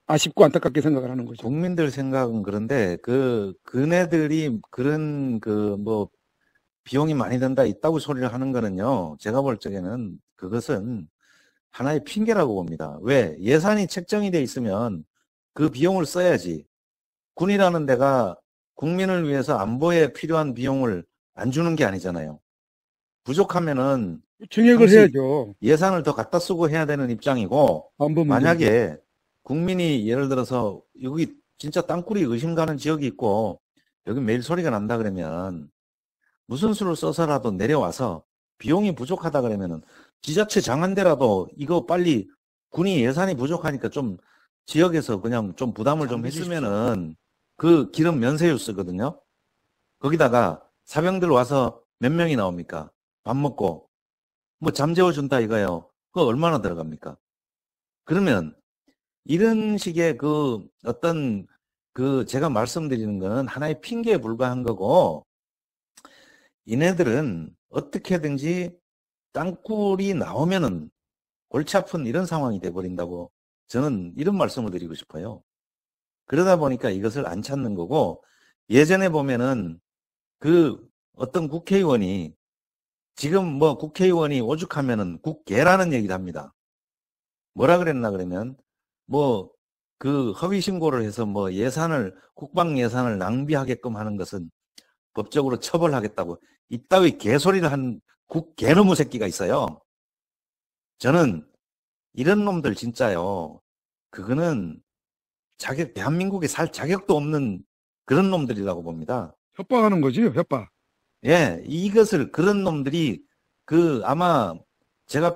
C: 아쉽고 안타깝게 생각을 하는 거죠.
A: 국민들 생각은 그런데 그네들이 그런 비용이 많이 든다 있다고 소리를 하는 거는요. 제가 볼 적에는 그것은 하나의 핑계라고 봅니다. 왜? 예산이 책정이 돼 있으면 그 비용을 써야지. 군이라는 데가 국민을 위해서 안보에 필요한 비용을 안 주는 게 아니잖아요. 부족하면은
C: 증액을 해야죠.
A: 예산을 더 갖다 쓰고 해야 되는 입장이고 만약에 국민이 예를 들어서 여기 진짜 땅굴이 의심 가는 지역이 있고 여기 매일 소리가 난다 그러면 무슨 수를 써서라도 내려와서 비용이 부족하다 그러면은 지자체 장한데라도 이거 빨리 군이 예산이 부족하니까 좀 지역에서 그냥 좀 부담을 좀 해주면은 그 기름 면세유 쓰거든요. 거기다가 사병들 와서 몇 명이 나옵니까? 밥 먹고 뭐 잠재워준다 이거예요. 그거 얼마나 들어갑니까? 그러면 이런 식의 어떤 제가 말씀드리는 거는 하나의 핑계에 불과한 거고, 이네들은 어떻게든지 땅굴이 나오면은 골치 아픈 이런 상황이 돼버린다고 저는 이런 말씀을 드리고 싶어요. 그러다 보니까 이것을 안 찾는 거고, 예전에 보면은 어떤 국회의원이 지금 뭐 국회의원이 오죽하면은 국개라는 얘기를 합니다. 뭐라 그랬나 그러면 뭐 허위 신고를 해서 뭐 국방 예산을 낭비하게끔 하는 것은 법적으로 처벌하겠다고 이따위 개소리를 한 국개놈의 새끼가 있어요. 저는 이런 놈들 진짜요. 그거는 대한민국에 살 자격도 없는 그런 놈들이라고 봅니다.
C: 협박하는 거지, 협박.
A: 예, 그런 놈들이, 아마, 제가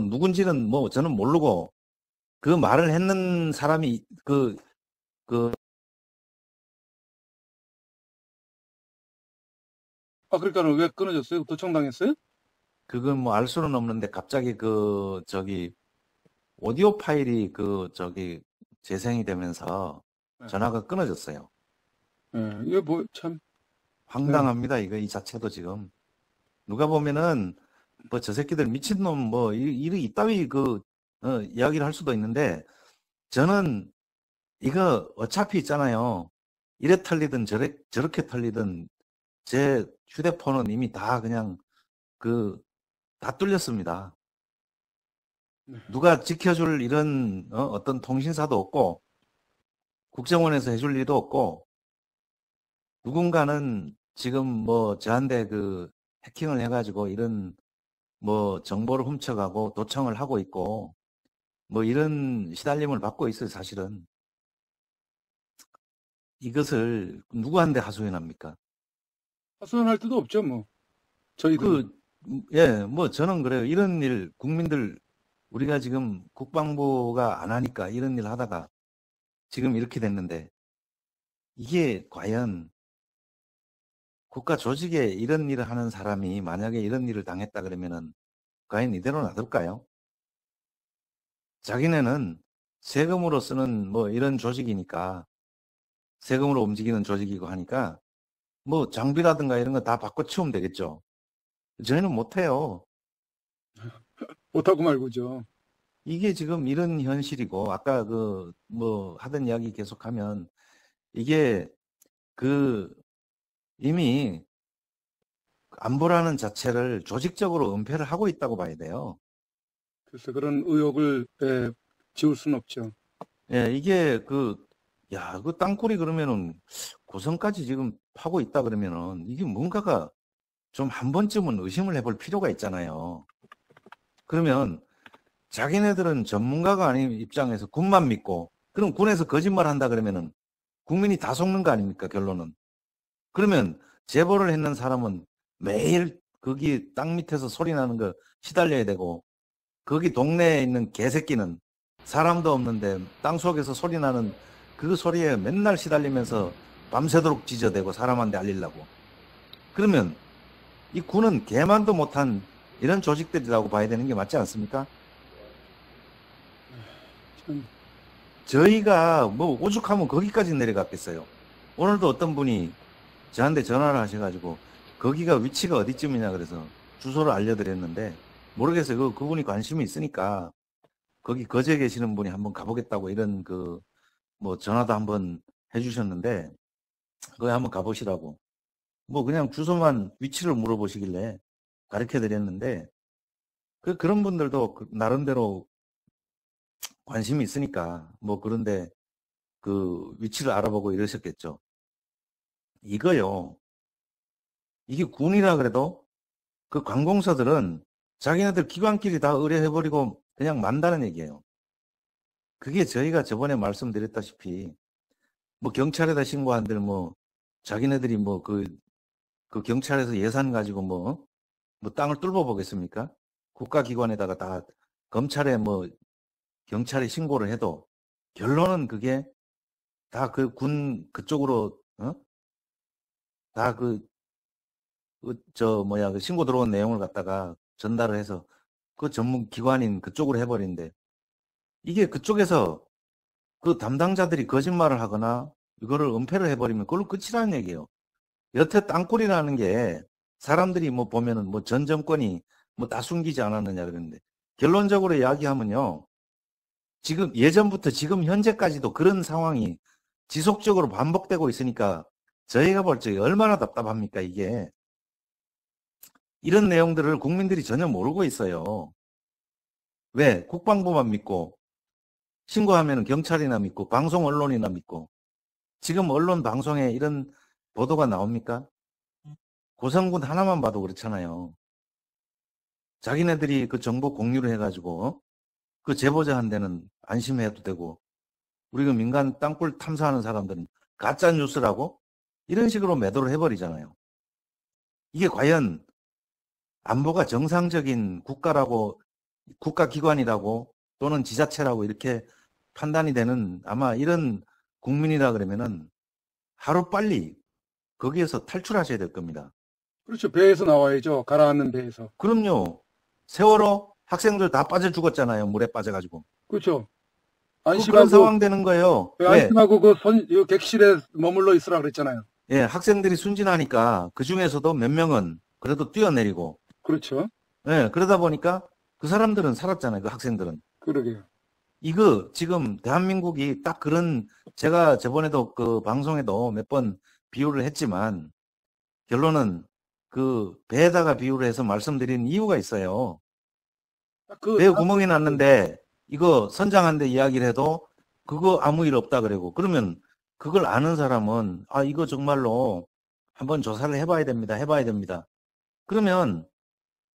A: 누군지는 저는 모르고, 그 말을 했는 사람이,
C: 그러니까는 왜 끊어졌어요? 도청당했어요?
A: 그건 뭐 알 수는 없는데, 갑자기 오디오 파일이 재생이 되면서
C: 네.
A: 전화가 끊어졌어요.
C: 예, 이게 뭐, 참.
A: 황당합니다, 이 자체도 지금. 누가 보면은, 저 새끼들 미친놈, 이따위 이야기를 할 수도 있는데, 저는 이거 어차피 있잖아요. 이래 털리든 저렇게 털리든 제 휴대폰은 이미 다 그냥 다 뚫렸습니다. 누가 지켜줄 이런 어떤 통신사도 없고, 국정원에서 해줄 일도 없고, 누군가는 지금 저한테 해킹을 해가지고 이런 정보를 훔쳐가고 도청을 하고 있고, 이런 시달림을 받고 있어요, 사실은. 이것을 누구한테 하소연합니까?
C: 하소연할 데도 없죠, 뭐. 저희도.
A: 예, 저는 그래요. 이런 일, 국민들, 우리가 지금 국방부가 안 하니까 이런 일 하다가 지금 이렇게 됐는데, 이게 과연 국가 조직에 이런 일을 하는 사람이 만약에 이런 일을 당했다 그러면은 과연 이대로 놔둘까요? 자기네는 세금으로 쓰는 이런 조직이니까, 세금으로 움직이는 조직이고 하니까 장비라든가 이런 거 다 바꿔치우면 되겠죠. 저희는 못해요.
C: 못하고 말고죠.
A: 이게 지금 이런 현실이고, 아까 하던 이야기 계속하면, 이게 이미 안보라는 자체를 조직적으로 은폐를 하고 있다고 봐야 돼요.
C: 그래서 그런 의혹을 지울 수는 없죠.
A: 예, 이게 땅굴이 그러면은 고성까지 지금 파고 있다 그러면은 이게 뭔가가 좀 한 번쯤은 의심을 해볼 필요가 있잖아요. 그러면 자기네들은 전문가가 아닌 입장에서 군만 믿고, 그럼 군에서 거짓말 한다 그러면은 국민이 다 속는 거 아닙니까, 결론은. 그러면 제보를 했는 사람은 매일 거기 땅 밑에서 소리 나는 거 시달려야 되고, 거기 동네에 있는 개새끼는 사람도 없는데 땅 속에서 소리 나는 그 소리에 맨날 시달리면서 밤새도록 짖어대고 사람한테 알리려고. 그러면 이 군은 개만도 못한 이런 조직들이라고 봐야 되는 게 맞지 않습니까? 저희가 오죽하면 거기까지 내려갔겠어요. 오늘도 어떤 분이 저한테 전화를 하셔가지고 거기가 위치가 어디쯤이냐 그래서 주소를 알려드렸는데, 모르겠어요. 그분이 관심이 있으니까 거기 거제에 계시는 분이 한번 가보겠다고 이런 전화도 한번 해주셨는데, 거기 한번 가보시라고. 그냥 주소만 위치를 물어보시길래 가르쳐 드렸는데, 그런 분들도 나름대로 관심이 있으니까 그런데 위치를 알아보고 이러셨겠죠. 이거요. 이게 군이라 그래도 그 관공서들은 자기네들 기관끼리 다 의뢰해버리고 그냥 만다는 얘기예요. 그게 저희가 저번에 말씀드렸다시피 경찰에다 신고한들 자기네들이 그 경찰에서 예산 가지고 땅을 뚫어 보겠습니까? 국가기관에다가 다 검찰에 경찰에 신고를 해도 결론은 그게 다 군 그쪽으로 다 신고 들어온 내용을 갖다가 전달을 해서 그 전문 기관인 그쪽으로 해버린데, 이게 그쪽에서 그 담당자들이 거짓말을 하거나 이거를 은폐를 해버리면 그걸로 끝이라는 얘기예요. 여태 땅굴이라는 게 사람들이 뭐 보면은 뭐 전 정권이 뭐 다 숨기지 않았느냐 그러는데 결론적으로 이야기하면요. 지금 예전부터 지금 현재까지도 그런 상황이 지속적으로 반복되고 있으니까 저희가 볼 적에 얼마나 답답합니까 이게. 이런 내용들을 국민들이 전혀 모르고 있어요. 왜? 국방부만 믿고 신고하면 경찰이나 믿고 방송 언론이나 믿고 지금 언론 방송에 이런 보도가 나옵니까? 고성군 하나만 봐도 그렇잖아요. 자기네들이 그 정보 공유를 해가지고 그 제보자한테는 안심해도 되고 우리 그 민간 땅굴 탐사하는 사람들은 가짜 뉴스라고 이런 식으로 매도를 해버리잖아요. 이게 과연 안보가 정상적인 국가라고 국가기관이라고 또는 지자체라고 이렇게 판단이 되는 아마 이런 국민이라 그러면은 하루빨리 거기에서 탈출하셔야 될 겁니다.
C: 그렇죠. 배에서 나와야죠. 가라앉는 배에서.
A: 그럼요. 세월호 학생들 다 빠져 죽었잖아요. 물에 빠져가지고.
C: 그렇죠.
A: 그런
C: 안심하고,
A: 상황 되는 거예요. 왜?
C: 안심하고 그 객실에 머물러 있으라 그랬잖아요.
A: 예, 학생들이 순진하니까 그 중에서도 몇 명은 그래도 뛰어내리고,
C: 그렇죠.
A: 예, 그러다 보니까 그 사람들은 살았잖아요. 그 학생들은.
C: 그러게요.
A: 이거 지금 대한민국이 딱 그런 제가 저번에도 그 방송에도 몇 번 비유를 했지만 결론은 그 배에다가 비유를 해서 말씀드린 이유가 있어요. 배에 구멍이 났는데 이거 선장한테 이야기를 해도 그거 아무 일 없다 그러고 그러면 그걸 아는 사람은 아 이거 정말로 한번 조사를 해봐야 됩니다. 해봐야 됩니다. 그러면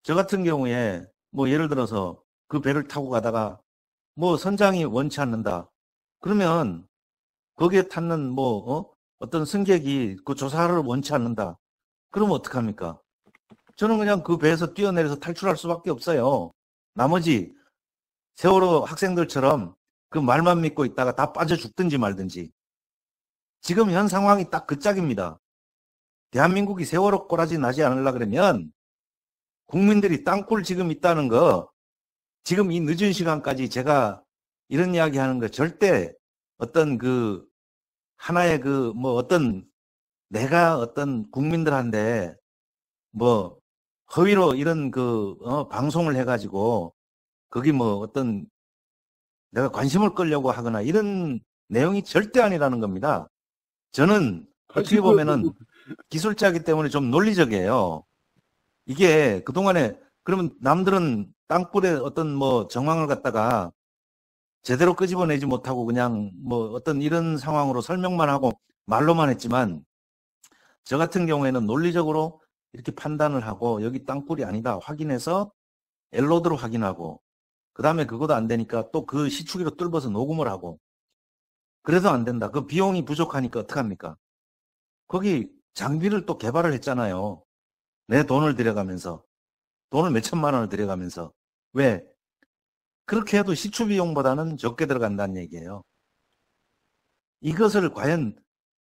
A: 저 같은 경우에 뭐 예를 들어서 그 배를 타고 가다가 뭐 선장이 원치 않는다. 그러면 거기에 탔는 뭐 어떤 승객이 그 조사를 원치 않는다. 그러면 어떡합니까? 저는 그냥 그 배에서 뛰어내려서 탈출할 수밖에 없어요. 나머지 세월호 학생들처럼 그 말만 믿고 있다가 다 빠져 죽든지 말든지. 지금 현 상황이 딱 그 짝입니다. 대한민국이 세월호 꼬라지 나지 않으려 그러면 국민들이 땅굴 지금 있다는 거 지금 이 늦은 시간까지 제가 이런 이야기 하는 거 절대 어떤 그 하나의 그 뭐 어떤 내가 어떤 국민들한테 뭐 허위로 이런 그 방송을 해가지고 거기 뭐 어떤 내가 관심을 끌려고 하거나 이런 내용이 절대 아니라는 겁니다. 저는 어떻게 보면은 기술자이기 때문에 좀 논리적이에요. 이게 그동안에 그러면 남들은 땅굴에 어떤 뭐 정황을 갖다가 제대로 끄집어내지 못하고 그냥 뭐 어떤 이런 상황으로 설명만 하고 말로만 했지만 저 같은 경우에는 논리적으로 이렇게 판단을 하고 여기 땅굴이 아니다 확인해서 엘로드로 확인하고 그 다음에 그것도 안 되니까 또 그 시추기로 뚫어서 녹음을 하고 그래도 안 된다. 그 비용이 부족하니까 어떡합니까? 거기 장비를 또 개발을 했잖아요. 내 돈을 들여가면서 돈을 몇 천만 원을 들여가면서 왜? 그렇게 해도 시추 비용보다는 적게 들어간다는 얘기예요. 이것을 과연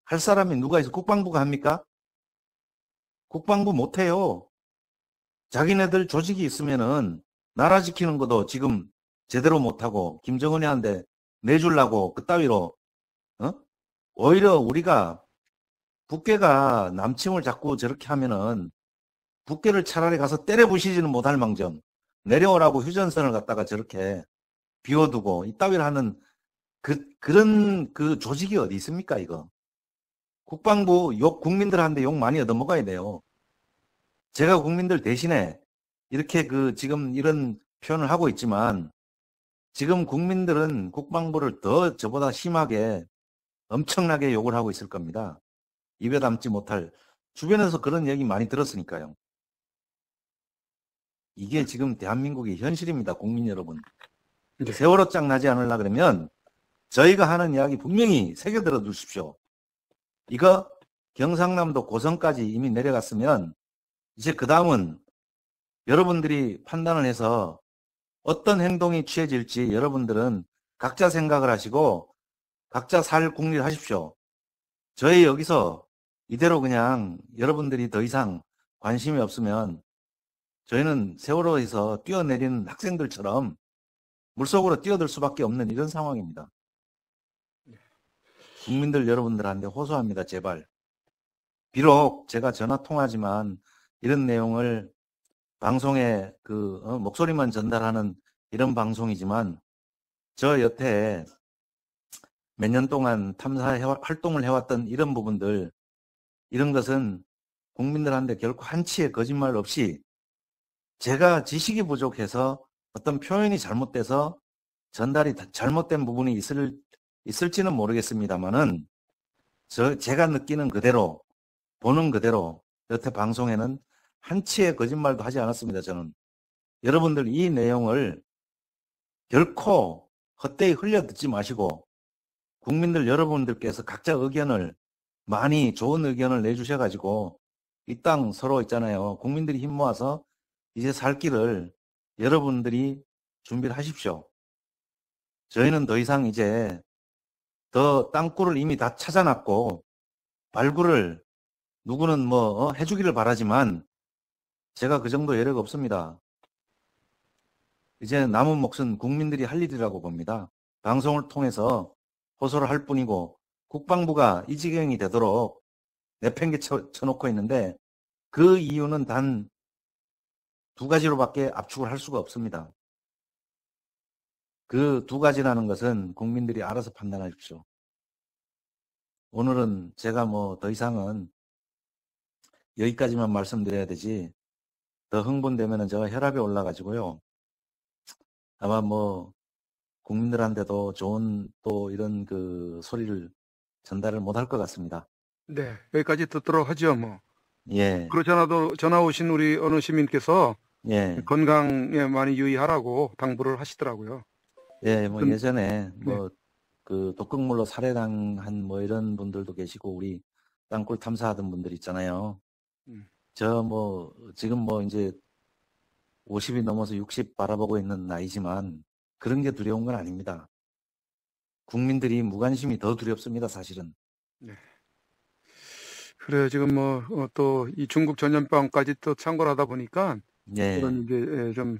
A: 할 사람이 누가 있어? 국방부가 합니까? 국방부 못해요. 자기네들 조직이 있으면은 나라 지키는 것도 지금 제대로 못하고 김정은이한테 내주려고 그따위로 오히려 우리가 북괴가 남침을 자꾸 저렇게 하면은 북괴를 차라리 가서 때려 부시지는 못할 망정 내려오라고 휴전선을 갖다가 저렇게 비워두고 이따위로 하는 그런 그 조직이 어디 있습니까 이거. 국방부 욕 국민들한테 욕 많이 얻어먹어야 돼요. 제가 국민들 대신에 이렇게 그 지금 이런 표현을 하고 있지만 지금 국민들은 국방부를 더 저보다 심하게 엄청나게 욕을 하고 있을 겁니다. 입에 담지 못할 주변에서 그런 얘기 많이 들었으니까요. 이게 지금 대한민국의 현실입니다. 국민 여러분. 세월호 짝 나지 않으려 그러면 저희가 하는 이야기 분명히 새겨들어 두십시오. 이거 경상남도 고성까지 이미 내려갔으면 이제 그 다음은 여러분들이 판단을 해서 어떤 행동이 취해질지 여러분들은 각자 생각을 하시고 각자 살 국리를 하십시오. 저희 여기서 이대로 그냥 여러분들이 더 이상 관심이 없으면 저희는 세월호에서 뛰어내리는 학생들처럼 물속으로 뛰어들 수밖에 없는 이런 상황입니다. 국민들 여러분들한테 호소합니다. 제발. 비록 제가 전화 통화지만 이런 내용을 방송에 목소리만 전달하는 이런 방송이지만 저 여태 몇 년 동안 탐사 활동을 해왔던 이런 부분들, 이런 것은 국민들한테 결코 한치의 거짓말 없이 제가 지식이 부족해서 어떤 표현이 잘못돼서 전달이 잘못된 부분이 있을지는 모르겠습니다만은 제가 느끼는 그대로, 보는 그대로 여태 방송에는 한치의 거짓말도 하지 않았습니다. 저는 여러분들 이 내용을 결코 헛되이 흘려 듣지 마시고 국민들 여러분들께서 각자 의견을 많이 좋은 의견을 내주셔가지고 이 땅 서로 있잖아요. 국민들이 힘 모아서 이제 살 길을 여러분들이 준비를 하십시오. 저희는 더 이상 이제 더 땅굴을 이미 다 찾아놨고 발굴을 누구는 해주기를 바라지만 제가 그 정도 여력 없습니다. 이제 남은 몫은 국민들이 할 일이라고 봅니다. 방송을 통해서 호소를 할 뿐이고 국방부가 이 지경이 되도록 내팽개 쳐놓고 있는데 그 이유는 단 두 가지로밖에 압축을 할 수가 없습니다. 그 두 가지라는 것은 국민들이 알아서 판단하십시오. 오늘은 제가 더 이상은 여기까지만 말씀드려야 되지 더 흥분되면은 제가 혈압이 올라가지고요. 아마 국민들한테도 좋은 또 이런 소리를 전달을 못할 것 같습니다.
C: 네, 여기까지 듣도록 하죠, 뭐.
A: 예.
C: 그렇지 않아도 전화 오신 우리 어느 시민께서
A: 예.
C: 건강에 많이 유의하라고 당부를 하시더라고요.
A: 예, 예전에
C: 네.
A: 독극물로 살해당한 이런 분들도 계시고 우리 땅굴 탐사하던 분들 있잖아요. 지금 이제 50이 넘어서 60 바라보고 있는 나이지만 그런 게 두려운 건 아닙니다. 국민들이 무관심이 더 두렵습니다, 사실은.
C: 네. 그래요. 지금 또 이 중국 전염병까지 또 참고를 하다 보니까
A: 예.
C: 그런 이제 좀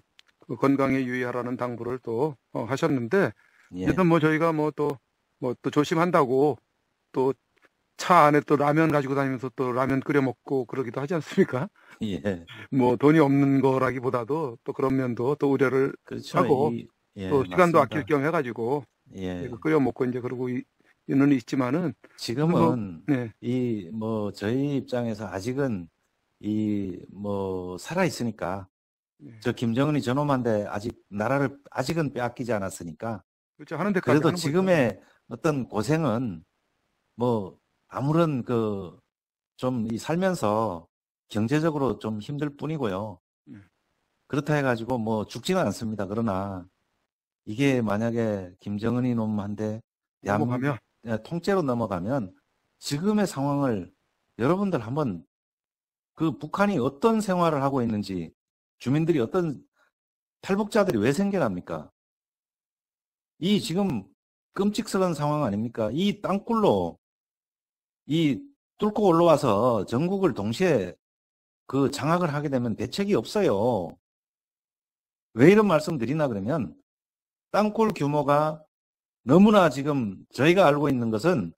C: 건강에 유의하라는 당부를 또 하셨는데
A: 예.
C: 일단 저희가 또 조심한다고 또 차 안에 또 라면 가지고 다니면서 또 라면 끓여 먹고 그러기도 하지 않습니까?
A: 예.
C: 돈이 없는 거라기보다도 또 그런 면도 또 우려를
A: 그렇죠.
C: 하고
A: 예,
C: 또 시간도
A: 맞습니다.
C: 아낄 겸 해가지고
A: 예.
C: 끓여 먹고 이제 그러고 있는 있지만은
A: 지금은
C: 네.
A: 저희 입장에서 아직은 살아 있으니까 저 김정은이 저놈한테 나라를 아직은 빼앗기지 않았으니까
C: 그렇죠. 하는 데까지
A: 그래도
C: 하는
A: 지금의 어떤 고생은 아무런 좀 살면서 경제적으로 좀 힘들 뿐이고요. 그렇다 해가지고 죽지는 않습니다. 그러나 이게 만약에 김정은이 놈한테
C: 넘어가면
A: 통째로 넘어가면 지금의 상황을 여러분들 한번 북한이 어떤 생활을 하고 있는지 주민들이 어떤 탈북자들이 왜 생겨납니까? 이 지금 끔찍스러운 상황 아닙니까? 이 땅굴로 뚫고 올라와서 전국을 동시에 장악을 하게 되면 대책이 없어요. 왜 이런 말씀 드리나 그러면 땅굴 규모가 너무나 지금 저희가 알고 있는 것은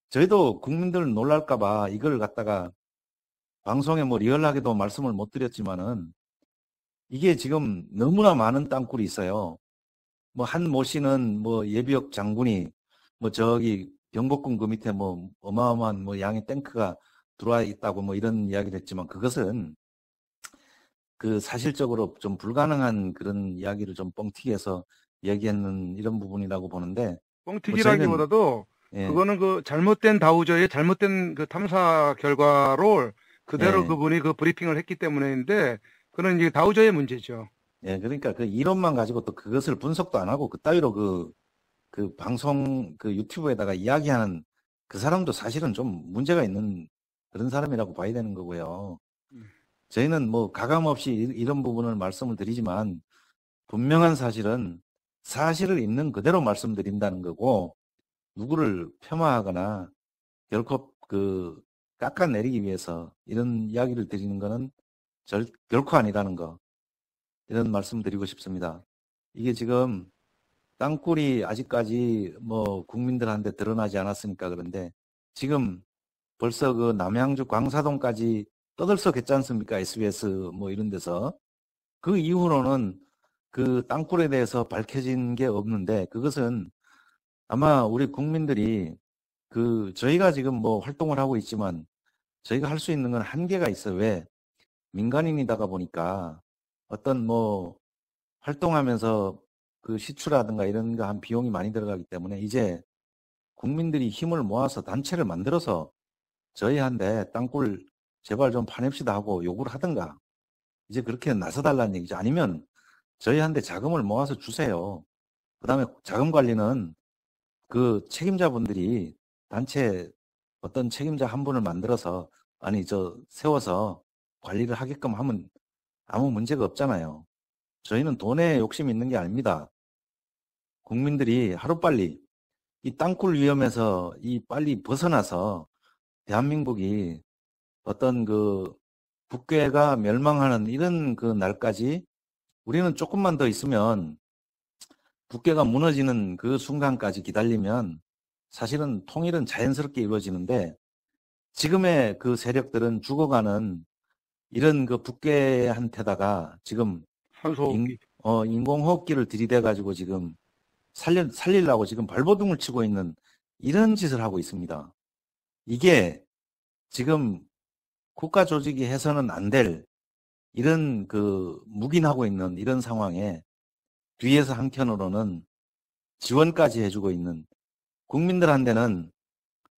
A: 저희도 국민들 놀랄까봐 이걸 갖다가 방송에 리얼하게도 말씀을 못 드렸지만은 이게 지금 너무나 많은 땅굴이 있어요. 한 모 씨는 예비역 장군이 저기 경복궁 그 밑에 어마어마한 양의 탱크가 들어와 있다고 이런 이야기를 했지만 그것은 사실적으로 좀 불가능한 그런 이야기를 좀 뻥튀기해서 얘기하는 이런 부분이라고 보는데
C: 뻥튀기라기보다도
A: 예.
C: 그거는 잘못된 다우저의 잘못된 탐사 결과를 그대로
A: 예.
C: 그분이 브리핑을 했기 때문인데 그건 이제 다우저의 문제죠.
A: 예, 그러니까 이론만 가지고 또 그것을 분석도 안 하고 그따위로 방송 유튜브에다가 이야기하는 그 사람도 사실은 좀 문제가 있는 그런 사람이라고 봐야 되는 거고요. 저희는 가감 없이 이런 부분을 말씀을 드리지만 분명한 사실은 사실을 있는 그대로 말씀드린다는 거고 누구를 폄하하거나 결코 깎아내리기 위해서 이런 이야기를 드리는 거는 결코 아니라는 거 이런 말씀 드리고 싶습니다. 이게 지금 땅굴이 아직까지 뭐 국민들한테 드러나지 않았으니까 그런데 지금 벌써 그 남양주 광사동까지 떠들썩했지 않습니까? SBS 뭐 이런 데서. 그 이후로는 그 땅굴에 대해서 밝혀진 게 없는데 그것은 아마 우리 국민들이 그 저희가 지금 뭐 활동을 하고 있지만 저희가 할 수 있는 건 한계가 있어요. 왜? 민간인이다가 보니까 어떤 뭐 활동하면서 그 시추라든가 이런 거 한 비용이 많이 들어가기 때문에 이제 국민들이 힘을 모아서 단체를 만들어서 저희한테 땅굴 제발 좀 파냅시다 하고 요구를 하든가 이제 그렇게 나서달라는 얘기죠. 아니면 저희한테 자금을 모아서 주세요. 그 다음에 자금 관리는 그 책임자분들이 단체 어떤 책임자 한 분을 만들어서 세워서 관리를 하게끔 하면 아무 문제가 없잖아요. 저희는 돈에 욕심이 있는 게 아닙니다. 국민들이 하루빨리 이 땅굴 위험에서 빨리 벗어나서 대한민국이 어떤 그 국괴가 멸망하는 이런 그 날까지 우리는 조금만 더 있으면 국괴가 무너지는 그 순간까지 기다리면 사실은 통일은 자연스럽게 이루어지는데 지금의 그 세력들은 죽어가는 이런 그 국괴한테다가 지금
C: 한소호흡기.
A: 인공호흡기를 들이대가지고 지금 살리려고 지금 발버둥을 치고 있는 이런 짓을 하고 있습니다. 이게 지금 국가 조직이 해서는 안 될 이런 그 묵인하고 있는 이런 상황에 뒤에서 한켠으로는 지원까지 해주고 있는 국민들한테는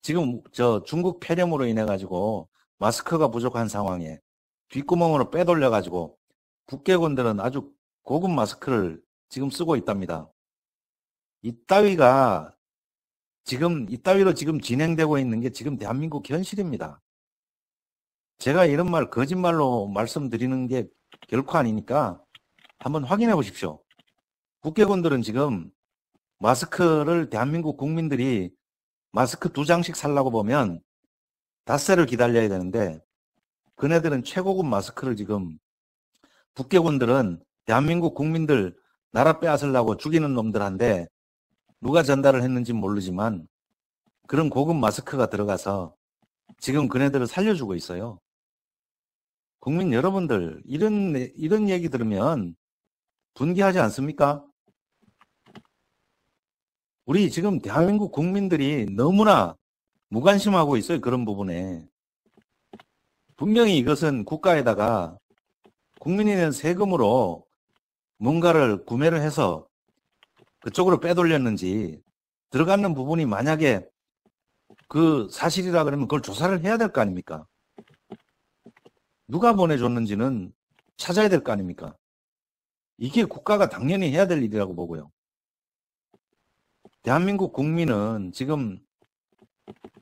A: 지금 저 중국 폐렴으로 인해 가지고 마스크가 부족한 상황에 뒷구멍으로 빼돌려 가지고 국회의원들은 아주 고급 마스크를 지금 쓰고 있답니다. 이따위로 지금 진행되고 있는 게 지금 대한민국 현실입니다. 제가 이런 말 거짓말로 말씀드리는 게 결코 아니니까 한번 확인해 보십시오. 국회의원들은 지금 마스크를 대한민국 국민들이 마스크 2장씩 살라고 보면 닷새를 기다려야 되는데 그네들은 최고급 마스크를 지금 국회의원들은 대한민국 국민들 나라 빼앗으려고 죽이는 놈들한테 누가 전달을 했는지 모르지만 그런 고급 마스크가 들어가서 지금 그네들을 살려주고 있어요. 국민 여러분들 이런 얘기 들으면 분개하지 않습니까? 우리 지금 대한민국 국민들이 너무나 무관심하고 있어요. 그런 부분에. 분명히 이것은 국가에다가 국민이 낸 세금으로 뭔가를 구매를 해서 그쪽으로 빼돌렸는지 들어가는 부분이 만약에 그 사실이라 그러면 그걸 조사를 해야 될 거 아닙니까? 누가 보내줬는지는 찾아야 될 거 아닙니까? 이게 국가가 당연히 해야 될 일이라고 보고요. 대한민국 국민은 지금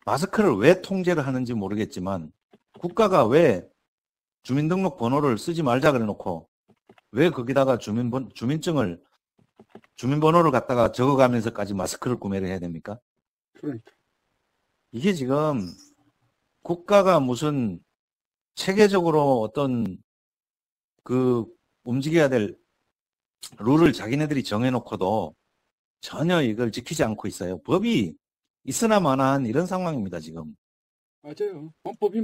A: 마스크를 왜 통제를 하는지 모르겠지만 국가가 왜 주민등록 번호를 쓰지 말자 그래 놓고 왜 거기다가 주민번호를 갖다가 적어가면서까지 마스크를 구매를 해야 됩니까?
C: 그러니까.
A: 이게 지금 국가가 무슨 체계적으로 어떤 그 움직여야 될 룰을 자기네들이 정해놓고도 전혀 이걸 지키지 않고 있어요. 법이 있으나 마나한 이런 상황입니다, 지금.
C: 맞아요. 헌법이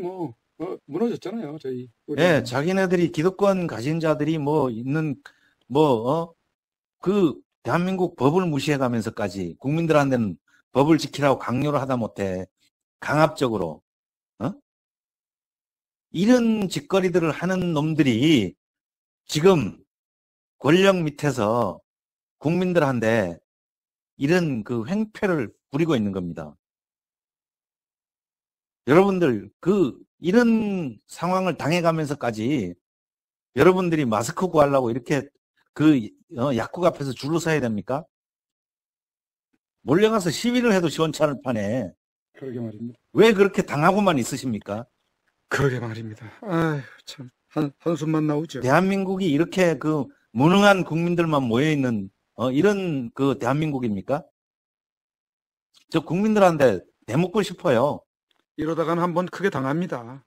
C: 무너졌잖아요, 저희.
A: 예, 자기네들이 기득권 가진 자들이 그 대한민국 법을 무시해 가면서까지 국민들한테는 법을 지키라고 강요를 하다 못해 강압적으로, 이런 짓거리들을 하는 놈들이 지금 권력 밑에서 국민들한테 이런 그 횡패를 부리고 있는 겁니다. 여러분들 이런 상황을 당해가면서까지 여러분들이 마스크 구하려고 이렇게 약국 앞에서 줄을 서야 됩니까? 몰려가서 시위를 해도 시원찮을 판에
C: 그러게 말입니다.
A: 왜 그렇게 당하고만 있으십니까?
C: 그러게 말입니다. 아휴, 참. 한숨만 나오죠.
A: 대한민국이 이렇게 그 무능한 국민들만 모여있는 이런 그 대한민국입니까? 저 국민들한테 대묻고 싶어요.
C: 이러다가는 한번 크게 당합니다.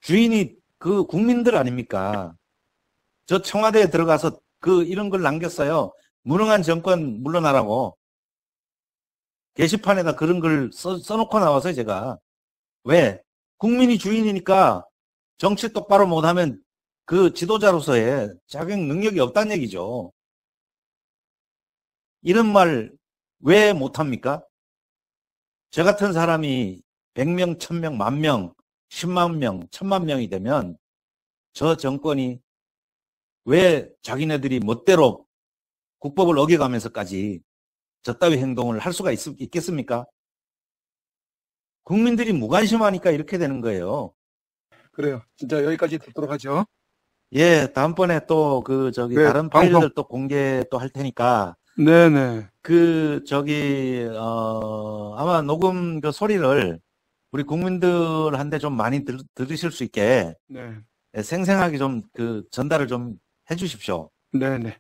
A: 주인이 그 국민들 아닙니까? 저 청와대에 들어가서 이런 걸 남겼어요. 무능한 정권 물러나라고 게시판에다 그런 걸 써놓고 나와서 제가 왜? 국민이 주인이니까 정치 똑바로 못하면 그 지도자로서의 자격 능력이 없다는 얘기죠. 이런 말 왜 못합니까? 저 같은 사람이 100명, 1000명, 10,000명, 10만 명, 1000만 명이 되면 저 정권이 왜 자기네들이 멋대로 국법을 어겨가면서까지 저따위 행동을 할 수가 있겠습니까? 국민들이 무관심하니까 이렇게 되는 거예요.
C: 그래요. 진짜 여기까지 듣도록 하죠.
A: 예, 다음번에 또
C: 네,
A: 다른
C: 방송.
A: 파일들 또 공개 또 할 테니까
C: 네네.
A: 아마 녹음 그 소리를 우리 국민들한테 좀 많이 들으실 수 있게
C: 네.
A: 생생하게 좀 전달을 좀 해주십시오.
C: 네네.